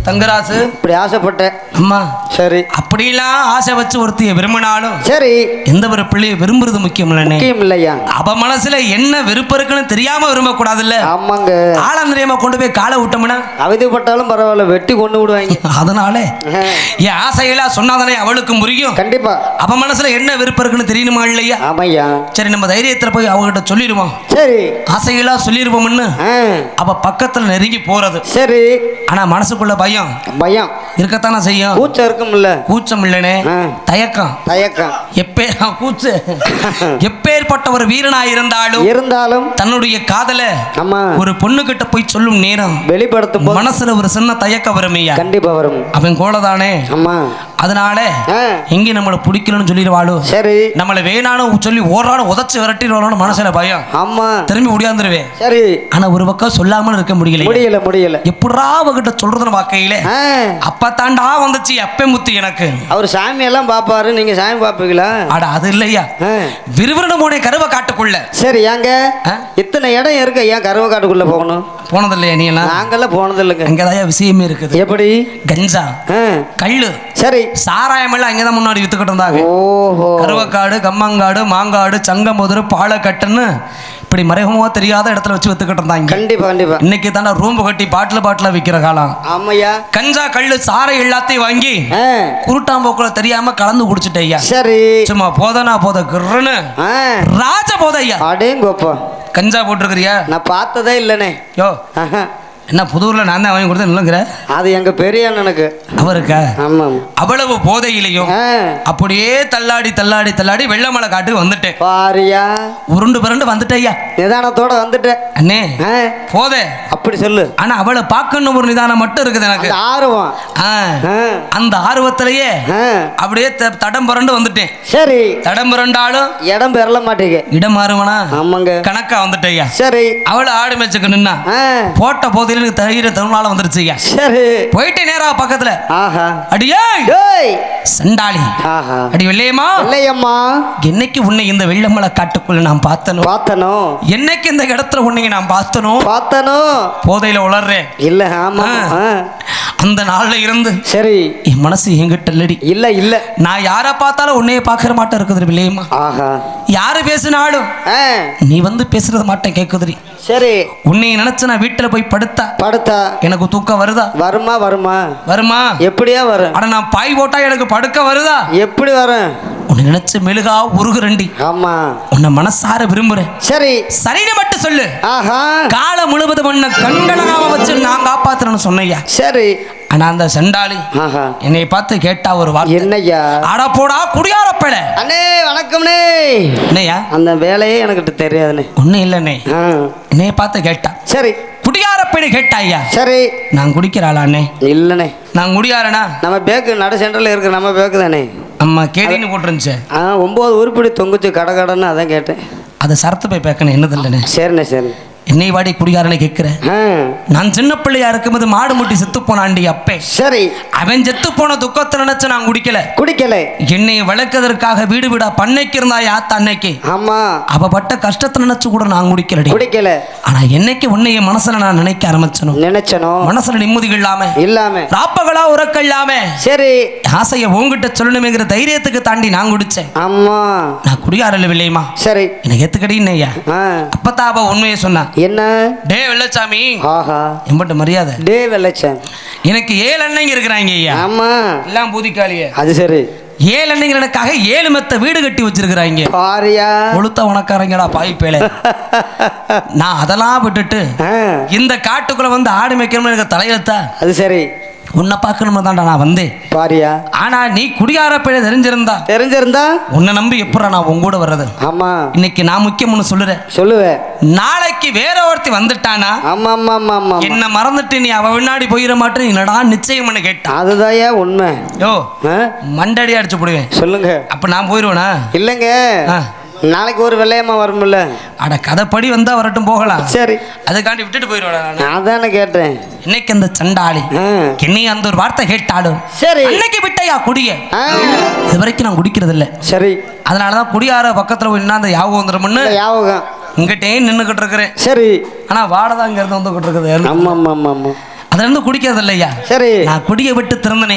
தங்கராசு இப்படி ஆசைப்பட்டேன் அம்மா சரி அப்படிலாம் ஆசை வச்சு ஒருத்தைய விரும்பினாலும் சரி எந்த ஒரு பிள்ளையை விரும்புறது முக்கியம் இல்லைன்னே முக்கியம் இல்லையா அவ மனசுல என்ன விருப்பம் இருக்குன்னு தெரியாம விரும்ப கூடாதுல்ல ஆமாங்க ஆளந்திரியமா கொண்டு போய் காலை விட்டோம்னா அவதிப்பட்டாலும் பரவாயில்ல வெட்டி கொண்டு விடுவாங்க அதனால என் ஆசையெல்லாம் சொன்னாதானே அவளுக்கும் புரியும் கண்டிப்பா அவ மனசுல என்ன விருப்பம் இருக்குன்னு தெரியணுமா இல்லையா ஆமையா சரி நம்ம தைரியத்துல போய் அவகிட்ட சொல்லிடுவோம் சரி ஆசையெல்லாம் சொல்லிருப்போம்னு அவ பக்கத்துல நெருங்கி போறது சரி ஆனா மனசுக்குள்ள பயம் பயம் இருக்கத்தானே செய்யும் கூச்சம் இருக்கும்ல கூச்சம் இல்லனே தயக்கம் தயக்கம் கூச்சு எப்பேற்பட்ட ஒரு வீரனா இருந்தாலும் தன்னுடைய காதல ஆமா ஒரு பொண்ணு கிட்ட போய் சொல்லும் நேரம் வெளிப்படுத்தும் மனசுல ஒரு சின்ன தயக்கம் வருமையா கண்டிப்பா வரும் அவன் கோலதானே ஆமா அதனால எங்க நம்மளை பிடிக்கணும்னு சொல்லிடுவாளோ சரி நம்மளை வேணான்னு சொல்லி ஓராடும் உதச்சு விரட்டிடுவாளோன்னு மனசுல பயம் ஆமா திரும்பி முடியாந்துருவேன் சரி ஆனா ஒரு பக்கம் சொல்லாமல் இருக்க முடியல எப்படா அவகிட்ட சொல்றதுன்னு வாக்கையில அப்ப தாண்டா வந்துச்சு அப்பே முத்து எனக்கு அவர் சாமி எல்லாம் பாப்பாரு நீங்க சாமி பாப்பீங்களா அட அது இல்லையா விறுவிறுன்னு போனே கருவ காட்டுக்குள்ள சரி ஏங்க இத்தனை இடம் இருக்கு ஏன் கருவ காட்டுக்குள்ள போகணும் போனது இல்லையா நீ எல்லாம் நாங்கெல்லாம் போனது இல்லைங்க அங்கதான் விஷயமே இருக்குது எப்படி கஞ்சா கள்ளு சரி சாராயம் எல்லாம் அங்கதான் முன்னாடி வித்துக்கிட்டு இருந்தாங்க ஓஹோ கருவக்காடு கம்மங்காடு மாங்காடு சங்கமுதிரு பாலக்கட்டுன்னு இப்படி மறைமுகமா தெரியாத இடத்துல வச்சு வித்துக்கிட்டு இருந்தாங்க கண்டிப்பா கண்டிப்பா இன்னைக்கு தானே ரூம் கட்டி பாட்டில விக்கிற காலம் ஆமையா கஞ்சா கள்ளு சாரை எல்லாத்தையும் வாங்கி குருட்டாம்போக்குள்ள தெரியாம கலந்து குடிச்சிட்டேயா சரி சும்மா போதனா போத கிருன்னு ராஜ போதையா அடேங்கப்பா கஞ்சா போட்டிருக்கிறியா நான் பார்த்ததே இல்லனே யோ என்ன புதூர்ல நான் தான் வாங்கி கொடுத்தேன் இல்லைங்கிற? அது எங்க பெரிய அண்ணனுக்கு. அவருக்கா? ஆமாம். அவ்வளவு போதையிலையும் அப்படியே தள்ளாடி தள்ளாடி தள்ளாடி வெள்ளமலை காட்டுக்கு வந்துட்டேன். பாரியா, உருண்டு புரண்டு வந்துட்டேயா, நிதானத்தோட வந்துட்டேன் அண்ணே. போதே அப்படி சொல்லு. ஆனா அவளை பார்க்கணும் ஒரு நிதானம் மட்டும் இருக்குது எனக்கு. ஆர்வம். அந்த ஆர்வத்திலேயே அப்படியே தடம் புரண்டு வந்துட்டேன். சரி. தடம் புரண்டாலும் இடம் பெறல மாட்டேங்க. இடம் மாறுவனா? ஆமாங்க. கணக்கா வந்துட்டேயா. சரி. அவளை ஆடு மேய்ச்சுக்கு நின்னா போட்ட போதையில எனக்கு தயிர தருணால வந்துருச்சுயா. சரி. போயிட்டு நேரா பக்கத்துல அடியே சண்டாளி, அடி வெள்ளையம்மா, வெள்ளையம்மா, என்னைக்கு உன்னை இந்த வெள்ளமலை காட்டுக்குள்ள நான் பார்த்தனோ, என்னைக்கு இந்த இடத்துல உன்னை நான் பார்த்தனோ போதையில உளர்றேன் இல்ல. ஆமா. அந்த நாள்ல இருந்து சரி என் மனசு என்கிட்ட இல்லடி. இல்ல இல்ல, நான் யாரை பார்த்தாலும் உன்னைய பார்க்கற மாட்டேன் இருக்குது வெள்ளையம்மா. யாரு பேசினாலும் நீ வந்து பேசுறது மாட்டேன் கேக்குதுடி. சரி. உன்னை நினைச்சு நான் வீட்டுல போய் படுத்தா எனக்கு தூக்கம் வருதா? வருமா? எப்படியா வரும்? அட நான் பாய் போட்டா எனக்கு படுக்க வருதா? எப்படி வரும்? உன்னை நினைச்சு மெழுகா உருகுறண்டி. ஆமா. உன்னை மனசார விரும்புறேன். சரி. சரின்னு மட்டும் சொல்லு. காலம் முழுவதும் உன்னை கண்களாக வச்சு நான் காப்பாத்துறேன்னு சொன்னையா. சரி. ஆனா அந்த சண்டாளி என்னை பார்த்து கேட்டா ஒரு வார்த்தை. என்னையா? அட போடா குடியாரப்பட. அண்ணே வணக்கம்ண்ணே. என்னையா? அந்த வேலையே எனக்கு தெரியாதுண்ணே. ஒன்னும் இல்லைண்ணே. என்னைய பார்த்து கேட்டா. சரி. குடியாரப்பேடு கேட்டாயா. சரி. நான் குடிக்கிறாளாண்ணே? இல்லண்ணே. நான் குடியாரனா? நம்ம பேக்கு நடு சென்டர்ல இருக்கிற நம்ம பேக்கு தானே. அம்மா கேடின்னு போட்டுருந்துச்சு. 9 உருப்படி தொங்குச்சு கடன்னு அதான் கேட்டேன். அதை சரத்து போய் பேக்கணும் என்னது இல்லைண்ணே. சரிண்ணே. சரி. என்னை வாடி குடிகாரனை கேட்கிறேன். நான் சின்ன பிள்ளையா இருக்கும்போது மாடு முட்டி செத்து போனாண்டி அப்பே. சரி. அவன் செத்து போன துக்கத்தை நினைச்சு நான் குடிக்கல. என்னை வளர்க்கதற்காக வீடு வீடா பண்ணைக்கு இருந்தா யாத்த அன்னைக்கு. ஆமா. அவ பட்ட கஷ்டத்தை நினைச்சு கூட நான் குடிக்கல. ஆனா என்னைக்கு உன்னைய மனசுல நான் நினைக்க நினைச்சனோ மனசுல நிம்மதி இல்லாம ராப்பகளா உறக்க இல்லாம சரி ஆசைய உங்ககிட்ட சொல்லணுமேங்கிற தைரியத்துக்கு தாண்டி நான் குடிச்சேன். ஆமா. நான் குடியாரல இல்லையம்மா. சரி. எனக்கு ஏத்துக்கடின்னையா. அப்பதான் அவ உண்மையை சொன்னா. என்ன? டே வெள்ளச்சாமி. ஆஹா. எம்பட்ட மரியாதை. டே வெள்ளச்சாமி. எனக்கு 7 அண்ணங்க இருக்கிறாங்க ஐயா. ஆமா. எல்லாம் பூதிக்காளியே. அது சரி. 7 அண்ணங்களுக்காக 7 மெத்த வீடு கட்டி வச்சிருக்கிறாங்க. பாரியா. கொளுத்த உனக்காரங்கடா பாய்ப்பேல. நான் அதெல்லாம் விட்டுட்டு இந்த காட்டுக்குள்ள வந்து ஆடு மேய்க்கணும்னு எனக்கு தலையெழுத்தா. அது சரி. உன்னை பார்க்கணும் தான்டா நான் வந்தேன். பாரியா. ஆனா நீ குடியாரப்பேட தெரிஞ்சிருந்தா உன்னை நம்பி எப்படா நான் உங்க கூட வர்றது? ஆமா. இன்னைக்கு நான் முக்கியம்னு சொல்லுவேன். நாளைக்கு வேற ஒருத்தி வந்துட்டானா என்ன மறந்துட்டு நீ அவ பின்னாடி போயிட மாட்டேன் என்னடா நிச்சயம் பண்ண கேட்டா. அதுதான் உண்மை. யோ மண்டடி அடிச்சு போடுவேன். சொல்லுங்க. அப்ப நான் போயிருவேனா? இல்லைங்க. நாளைக்கு ஒரு வெள்ளையம்மா வரும்ல. அட கதைப்படி வந்தா வரட்டும் போகலாம். சரி. அதுக்காண்டி விட்டுட்டு போயிடுவேன். அதானே கேட்டேன். இன்னைக்கு அந்த சண்டாளி என்னைய அந்த ஒரு வார்த்தை கேட்டாலும் சரி இன்னைக்கு விட்டையா குடிய. இது வரைக்கும் நான் குடிக்கிறது இல்லை. சரி. அதனாலதான் குடியார பக்கத்துல போய் அந்த யாபகம் வந்துடும்னு யாபகம் இங்கிட்டே நின்றுகிட்டு இருக்கிறேன். சரி. ஆனா வாடதான் இங்க இருந்து வந்துகிட்டு இருக்குது. ஆமா. அதுல இருந்து குடிக்கிறது இல்லையா. சரி. நான் குடிய விட்டு திறந்தனே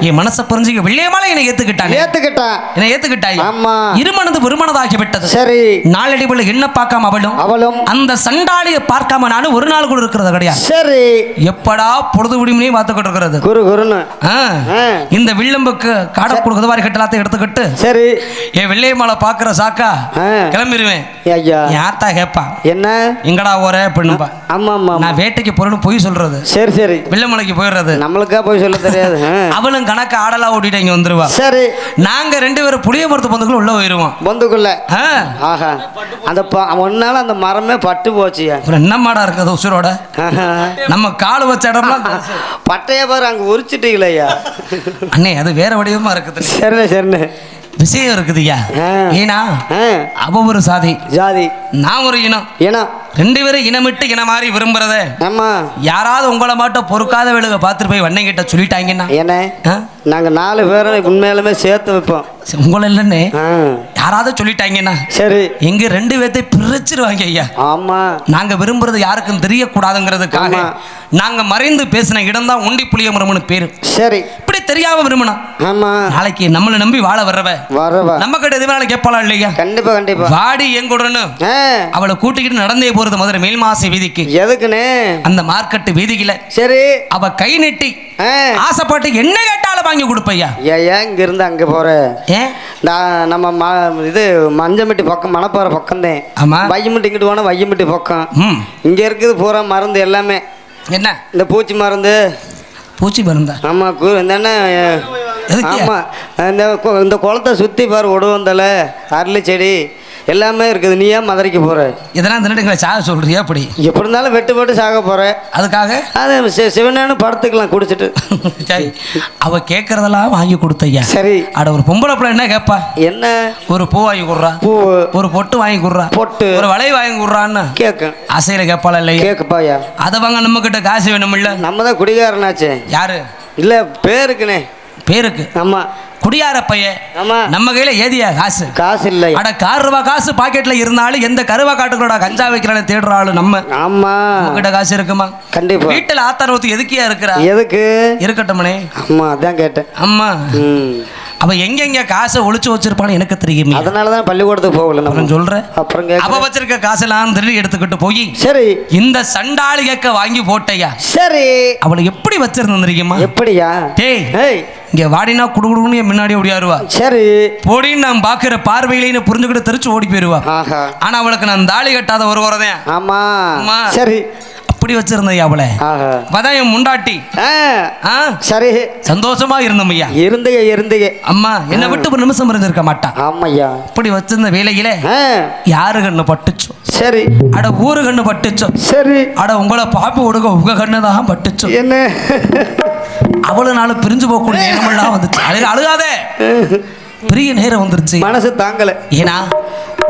என் மனசை புரிஞ்சுக்க வெள்ளையமால என்னை ஏத்துக்கிட்டாய். ஆமா. இருமனது ஒருமனதாகி விட்டது. சரி. நாளடிவுல என்ன பார்க்காம அவளும் அந்த சண்டாளிய பார்க்காம நானும் ஒரு நாள் கூட இருக்கிறது கிடையாது. சரி. எப்படா பொழுது விடுமுனே பார்த்துக்கிட்டு இருக்கிறது. குருன்னு இந்த வில்லம்புக்கு காடை கொடுக்குறது மாதிரி கட்டலாத்தை எடுத்துக்கிட்டு சரி என் வெள்ளையமால பாக்குற சாக்கா கிளம்பிடுவேன். யாத்தா கேப்பா என்ன எங்கடா ஓர பெண்ணுப்பா. ஆமா. நான் வேட்டைக்கு போறேன்னு போய் சொல்றது. சரி. சரி. வெள்ளமலைக்கு போயிடுறது. நம்மளுக்கா போய் சொல்ல தெரியாது. அவளும் கணக்கு ஆடலா ஓட்டிட்டு இங்க வந்துருவா. சரி. நாங்க 2 பேரும் புளிய மரத்து பொந்துக்குள்ள உள்ள போயிருவோம். பொந்துக்குள்ள. ஆஹா. அந்த ஒன்னால அந்த மரமே பட்டு போச்சு. என்ன மாடா இருக்குது உசுரோட. நம்ம கால் வச்ச இடம்லாம் பட்டைய பாரு அங்க உரிச்சிட்டீங்களா அண்ணே. அது வேற வடிவமா இருக்குது. சரிண்ணே. விஷயம் இருக்குதுயா. ஏனா அவ ஒரு சாதி நான் ஒரு இனம் 2 பேரும் இனமிட்டு இன மாதிரி விரும்புறத யாராவது உங்களை மாட்ட பொறுக்காத வேலுக பார்த்துட்டு போய் வண்ணை கிட்ட சொல்லிட்டாங்கன்னா என்ன நாங்க 4 பேரும் உண்மையிலுமே சேர்த்து வைப்போம். உங்களை இல்லைன்னு யாராவது சொல்லிட்டாங்கன்னா சரி எங்க 2 பேர்த்தை பிரிச்சிருவாங்க ஐயா. ஆமா. நாங்க விரும்புறது யாருக்கும் தெரியக்கூடாதுங்கிறதுக்காக நாங்க மறைந்து பேசின இடம் தான் உண்டி புளிய மரம்னு பேரு. சரி. இப்படி தெரியாம விரும்பணும். ஆமா. நாளைக்கு நம்மளை நம்பி வாழ வர்றவ நம்ம கிட்ட எதுனால கேட்பாளா இல்லையா? கண்டிப்பா. வாடி எங்கூடன்னு அவளை கூட்டிக்கிட்டு நடந்தே போறது மதுரை மேல்மாசி வீதிக்கு. எதுக்குன்னு அந்த மார்க்கெட்டு வீதிக்குல. சரி. அவ கை நெட்டி ஆசைப்பட்டு என்ன கேட்டாலும் வாங்கி கொடுப்பையா. ஏன் இங்க இருந்து அங்க போற? நம்ம இது மஞ்சம்பட்டி பக்கம் மணப்பாறை பக்கம் தான். ஆமா. வையம்பட்டி இங்கிட்டு போனா வையம்பட்டி பக்கம். இங்க இருக்குது பூரா மருந்து எல்லாமே என்ன இந்த பூச்சி மருந்து பூச்சி மருந்தா? ஆமா இந்த என்ன எதுக்கு? ஆமா இந்த குளத்தை சுத்தி பாரு, ஒடுவந்தலை, அரளி செடி எல்லாமே இருக்குது. நீ ஏன் மதுரைக்கு போற? இதெல்லாம் தினட்டுங்களை சாக சொல்றியா? அப்படி எப்படி இருந்தாலும் வெட்டு போட்டு சாக போற. அதுக்காக அது சிவனேன்னு படத்துக்கலாம் குடிச்சிட்டு. சரி, அவ கேட்கறதெல்லாம் வாங்கி கொடுத்தையா. சரி. அட ஒரு பொம்பளை பிள்ளை என்ன கேட்பா? என்ன? ஒரு பூ வாங்கி கொடுறா, பூ. ஒரு பொட்டு வாங்கி கொடுறா, பொட்டு. ஒரு வளை வாங்கி கொடுறான்னு கேட்க ஆசையில கேட்பாளா இல்லையா? கேட்கப்பாயா. அதை வாங்க நம்ம கிட்ட காசு வேணும் இல்ல? நம்ம தான் குடிகாரனாச்சே. யாரு? இல்ல பேருக்குனே. பேருக்கு? ஆமா. குடியார பையன். ஆமா. நம்ம கையில ஏதியா காசு? காசு இல்லை. அட ரூபா காசு பாக்கெட்ல இருந்தாலும் எந்த கருவா காட்டுகளோட கஞ்சா வைக்கிறான்னு தேடுற ஆளு நம்ம. ஆமா. உங்ககிட்ட காசு இருக்குமா? கண்டிப்பா. வீட்டுல ஆத்தாரவத்து எதுக்கியா இருக்கிறா? எதுக்கு இருக்கட்டும்னே. அம்மா அதான் கேட்டேன். அம்மா அவ எங்க காசை ஒளிச்சு வச்சிருப்பான்னு எனக்கு தெரியுமே. அதனாலதான் பள்ளிக்கூடத்துக்கு போகல. நம்ம சொல்றேன். அப்புறம் அவ வச்சிருக்க காசெல்லாம் திருடி எடுத்துக்கிட்டு போய் சரி இந்த சண்டாளி கேக்க வாங்கி போட்டையா. சரி. அவளை எப்படி வச்சிருந்தோம் தெரியுமா? எப்படியா? டேய் இங்க வாடினா குடுகுடுன்னு முன்னாடி ஓடியாருவா. சரி. போடின்னு நான் பாக்குற பார்வையிலேன்னு புரிஞ்சுக்கிட்டு தெரிச்சு ஓடி போயிருவா. ஆனா அவளுக்கு நான் தாலி கட்டாத ஒரு வரதேன். ஆமா. சரி. அப்படி வச்சிருந்தையா அவளை. அதான் என் முண்டாட்டி. சரி. சந்தோஷமா இருந்தோம் ஐயா. இருந்தீங்க. அம்மா என்னை விட்டு ஒரு நிமிஷம் இருந்திருக்க மாட்டா. ஆமாய்யா. அப்படி வச்சிருந்த வேலையில யாரு கண்ணு பட்டுச்சோ. சரி. அட ஊரு கண்ணு பட்டுச்சோ. சரி. அட உங்களை பாப்பு கொடுக்க உங்க கண்ணு தான் பட்டுச்சோ. என்ன அவ்வளவு நாள் பிரிஞ்சு போகக்கூடிய நேரமெல்லாம் வந்துச்சு. அழுகாதே, பெரிய நேரம் வந்துருச்சு. மனசு தாங்கல. ஏன்னா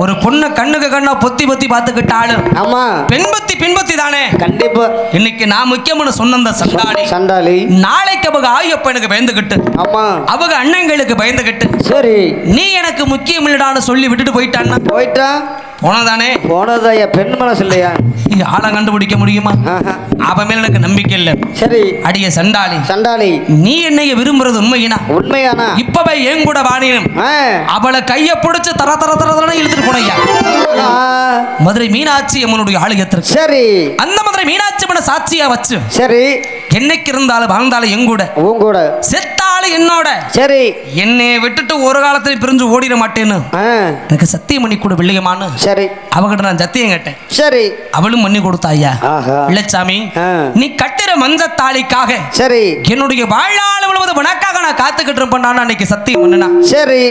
ஒரு பொண்ணு கண்ணுக்கு கண்ணா பொத்தி பொத்தி பார்த்துக்கிட்டாலும் ஆமா பின்பத்தி தானே. கண்டிப்பா. இன்னைக்கு நான் முக்கியமான சொன்ன சண்டாளி நாளைக்கு அவங்க ஆயப்பனுக்கு பயந்துகிட்டு, ஆமா அவங்க அண்ணங்களுக்கு பயந்துகிட்டு, சரி நீ எனக்கு முக்கியம் இல்லடான்னு சொல்லி விட்டுட்டு போயிட்டா போனதானே. போனதாயா? பெண் மனசு இல்லையா? ஆளை கண்டுபிடிக்க முடியுமா? அவ மேல எனக்கு நம்பிக்கை இல்லை. சரி. அடிய சண்டாளி நீ என்னைய விரும்புறது உண்மையானா இப்பவே ஏன் கூட வாணினும் அவளை கைய பிடிச்சு தர தர தர இழுத்துட்டு போனையா மதுரை மீனாட்சி அம்மனுடைய ஆலயத்திற்கு. சரி. அந்த மதுரை மீனாட்சி அம்மனை சாட்சியா வச்சு, சரி என்னைக்கு இருந்தாலும் வாழ்ந்தாலும் எங்கூட செத்தாலும் என்னோட. சரி. என்னை விட்டுட்டு ஒரு காலத்துல பிரிஞ்சு ஓடிட மாட்டேன்னு எனக்கு சத்தியம் பண்ணி கூட வெள்ளையமானு. சரி. அவகிட்ட நான் சத்தியம் கேட்டேன். சரி. அவளும் பண்ணி கொடுத்தாயா. இல்லச்சாமி நீ கட்டுற மஞ்ச தாலிக்காக, சரி என்னுடைய வாழ்நாள் முழுவதும் உனக்காக நான் காத்துக்கிட்டு இருப்பேன் அன்னைக்கு சத்தியம் பண்ணுனா. சரி.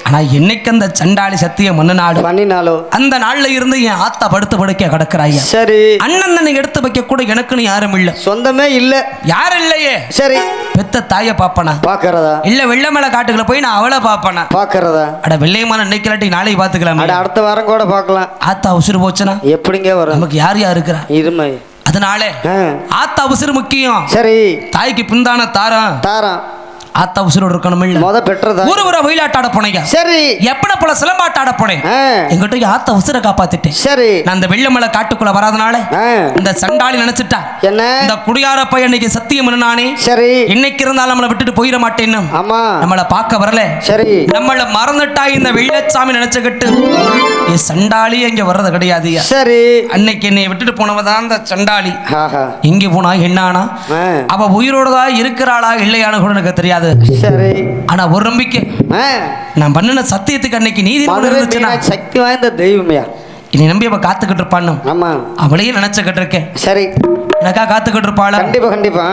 ஆனா என்னைக்கு அந்த சண்டாளி சத்தியம் பண்ணினாலோ அந்த நாள்ல இருந்து என் ஆத்தா படுத்து படுக்க கிடக்குறாயா. சரி. அண்ணன் எடுத்து வைக்க கூட எனக்குன்னு யாரும் இல்ல, சொந்தமே இல்ல, யாரும் இல்லையே. சரி. பெத்த தாய பாப்பனா பாக்குறதா இல்ல வெள்ளமலை காட்டுக்குள்ள போய் நான் அவளை பாப்பனா பாக்குறதா? அட வெள்ளையமான இன்னைக்கு நாளைக்கு பாத்துக்கலாம், அடுத்த வாரம் கூட பாக்கலாம். ஆத்தா உசுறு போச்சுனா எப்படிங்க வரும்? நமக்கு யார் இருக்கிறா இருமை. அதனால ஆத்தா உசுறு முக்கியம். சரி. தாய்க்கு பிந்தான தாரம் ஆத்தா உசுரோடு இருக்கணும் இல்ல. முத பெற்றதா ஒரு ஒயிலாட்டாட போனீங்க. சரி. எப்பன போல சிலம்பாட்டாட போனேன். எங்கிட்ட ஆத்தா உசுரை காப்பாத்திட்டேன். சரி. நான் அந்த வெள்ளமலை காட்டுக்குள்ள வராதனால இந்த சண்டாளி நினைச்சிட்டா என்ன இந்த குடியார பையன் இன்னைக்கு சத்தியம் நானே. சரி. இன்னைக்கு இருந்தாலும் நம்மளை விட்டுட்டு போயிட மாட்டேன்னு. ஆமா. நம்மளை பார்க்க வரல. சரி. நம்மளை மறந்துட்டா இந்த வெள்ளச்சாமி நினைச்சுக்கிட்டு என் சண்டாளி இங்க வர்றது கிடையாது. சரி. அன்னைக்கு என்னை விட்டுட்டு போனவதான் அந்த சண்டாளி. இங்க போனா என்னானா அவ உயிரோடதா இருக்கிறாளா இல்லையானு கூட எனக்கு தெரியாது. சரி. ஆனா ஒரு நம்பிக்கை, நான் பண்ணின சத்தியத்துக்கு அன்னைக்கு நீதி சக்தி வாய்ந்த தெய்வமையா என்னை நம்பி அவ காத்துக்கிட்டு இருப்பான்னு. ஆமா. அவளையும் நினைச்சுக்கிட்டு இருக்கேன். சரி. எனக்கா காத்துக்கிட்டு இருப்பாளா? கண்டிப்பா கண்டிப்பா.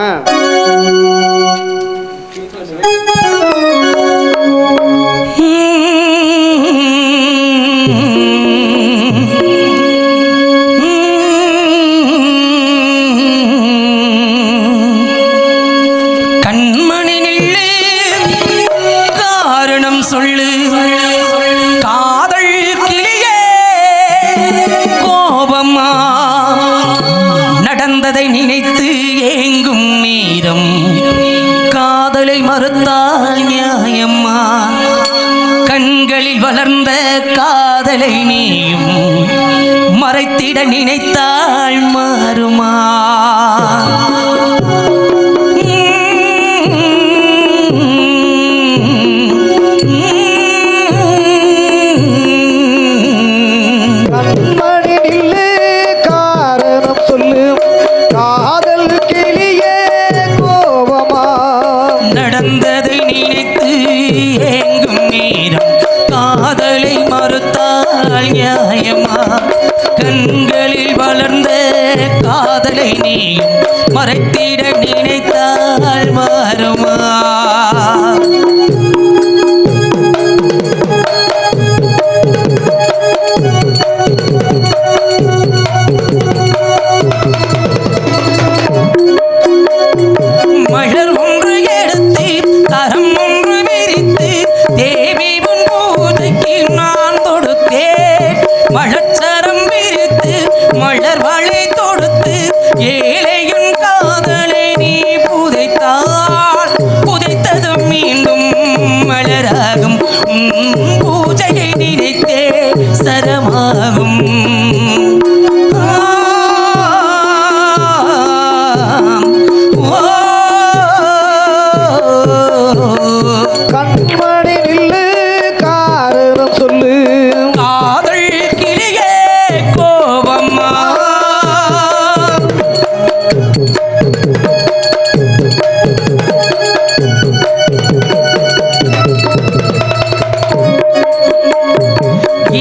நினைத்து ஏங்கும் நேரம் காதலை மறுத்தால் நியாயம்மா, கண்களில் வளர்ந்த காதலை நீயும் மறைத்திட நினைத்தால் மாறுமா? நடந்ததை நினைத்து ஏங்கும் நேரம் காதலை மறுத்தால் நியாயமா, கண்களில் வளர்ந்த மறைத்திட நினைத்தால் மாறுமா மலர் ஒன்று எடுத்து தரம் ஒன்று விரித்து தேவி உன் பூஜைக்கு நான் தொடுத்தேன் மலச்சரம் விரித்து மலர் வழி தொடுத்து ஏழையின் காதலை நீ புதைத்தால் புதைத்ததும் மீண்டும் மலராகும் பூஜையை நினைத்தே சரமாகும் கண்மணி நில்லு காரணம் சொல்லு காதல் கிளியே கோபம்மா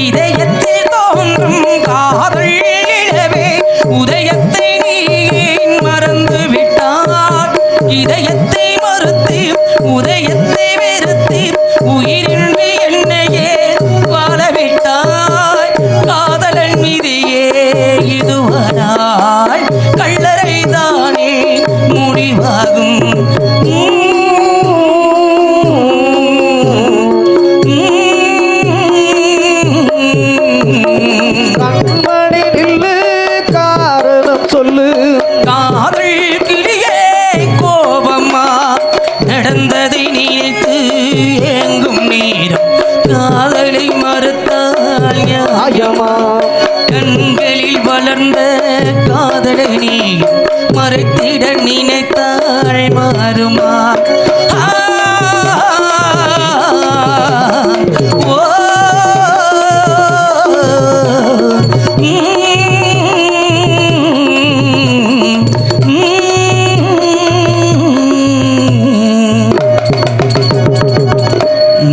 இதயத்தில் தோன்றும் காதல் இழவே உதயத்தை நீ மறந்து விட்டாய் இதயத்தை மறுத்து உதயத்தை வெறுத்து உயிரின்றி என்னையே வாழவிட்டாய் காதலன் மீதியே இதுவராய் கள்ளரை தானே முடிவாகும் கண்மணி நில்லு காரணம் சொல்லு காதல் கிளியே கோபமா நடந்ததை நினைத்து ஏங்கும் நேரம் காதலை மறுத்தால் ஆயமா கண்களில் வளர்ந்த காதலை நீ மறைத்திட நினைத்தால் மாறுமா ஓ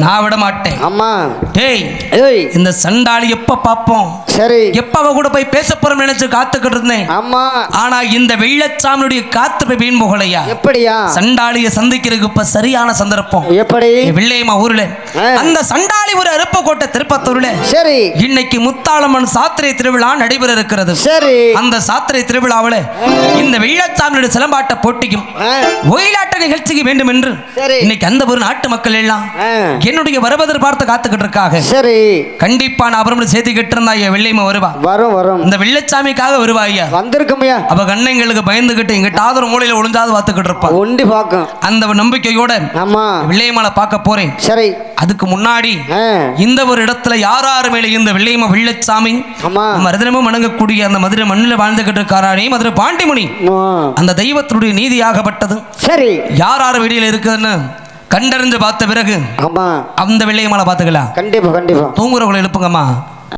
நான் விட மாட்டேன் அம்மா டேய் ஏய் இந்த சண்டாளி எப்ப பாப்போம் சரி எப்ப அவ கூட போய் பேச போறோம் நினைச்சு காத்துக்கிட்டு இருந்தேன் அம்மா ஆனா இந்த வெள்ளச்சாமியுடைய காத்து வீண் போகலையா எப்படியா சண்டாளிய சந்திக்கிறதுக்கு இப்ப சரியான சந்தர்ப்பம் எப்படி வெள்ளையம்மா ஊர்ல அந்த சண்டாளி ஒரு அருப்பக்கோட்டை திருப்பத்தூர்ல சரி இன்னைக்கு முத்தாளம்மன் சாத்திரை திருவிழா நடைபெற இருக்கிறது சரி அந்த சாத்திரை திருவிழாவில் இந்த வெள்ளச்சாமியுடைய சிலம்பாட்ட போட்டிக்கும் ஒயிலாட்ட நிகழ்ச்சிக்கு வேண்டும் என்று சரி. இன்னைக்கு அந்த ஒரு நாட்டு மக்கள் எல்லாம் என்னுடைய வரவதர் பார்த்து காத்துக்கிட்டு இருக்காங்க சரி கண்டிப்பா நான் அப்புறம் சேர்த்துக்கிட்டு இருந்தா வெள்ளையம்மா வருவா வரும் வரும் இந்த வெள்ளச்சாமிக்காக வருவாய்யா வந்திருக்குமையா அவ கண்ணங்களுக்கு பயந்துகிட்டு எங்கிட்டாவது ஒரு மூலையில ஒளிஞ்சாவது பார்த்துக்கிட்டு இருப்பா ஒண்டி பார்க்கும் அந்த நம்பிக்கையோட ஆமா வெள்ளையம்மாளை பார்க்க போறேன் சரி அதுக்கு முன்னாடி இந்த ஒரு இடத்துல யார் மேல இந்த வெள்ளையம்மா வெள்ளச்சாமி ஆமா மருதனமும் வணங்கக்கூடிய அந்த மதுரை மண்ணில் வாழ்ந்துகிட்டு இருக்காரானே மதுரை பாண்டிமுனி அந்த தெய்வத்தினுடைய நீதியாகப்பட்டது சரி யார் வெளியில இருக்குதுன்னு கண்டறிஞ்சு பார்த்த பிறகு ஆமா அந்த வெள்ளையம்மாளை பார்த்துக்கலாம் கண்டிப்பா கண்டிப்பா தூங்குறவங்களை எழுப்புங்கம்மா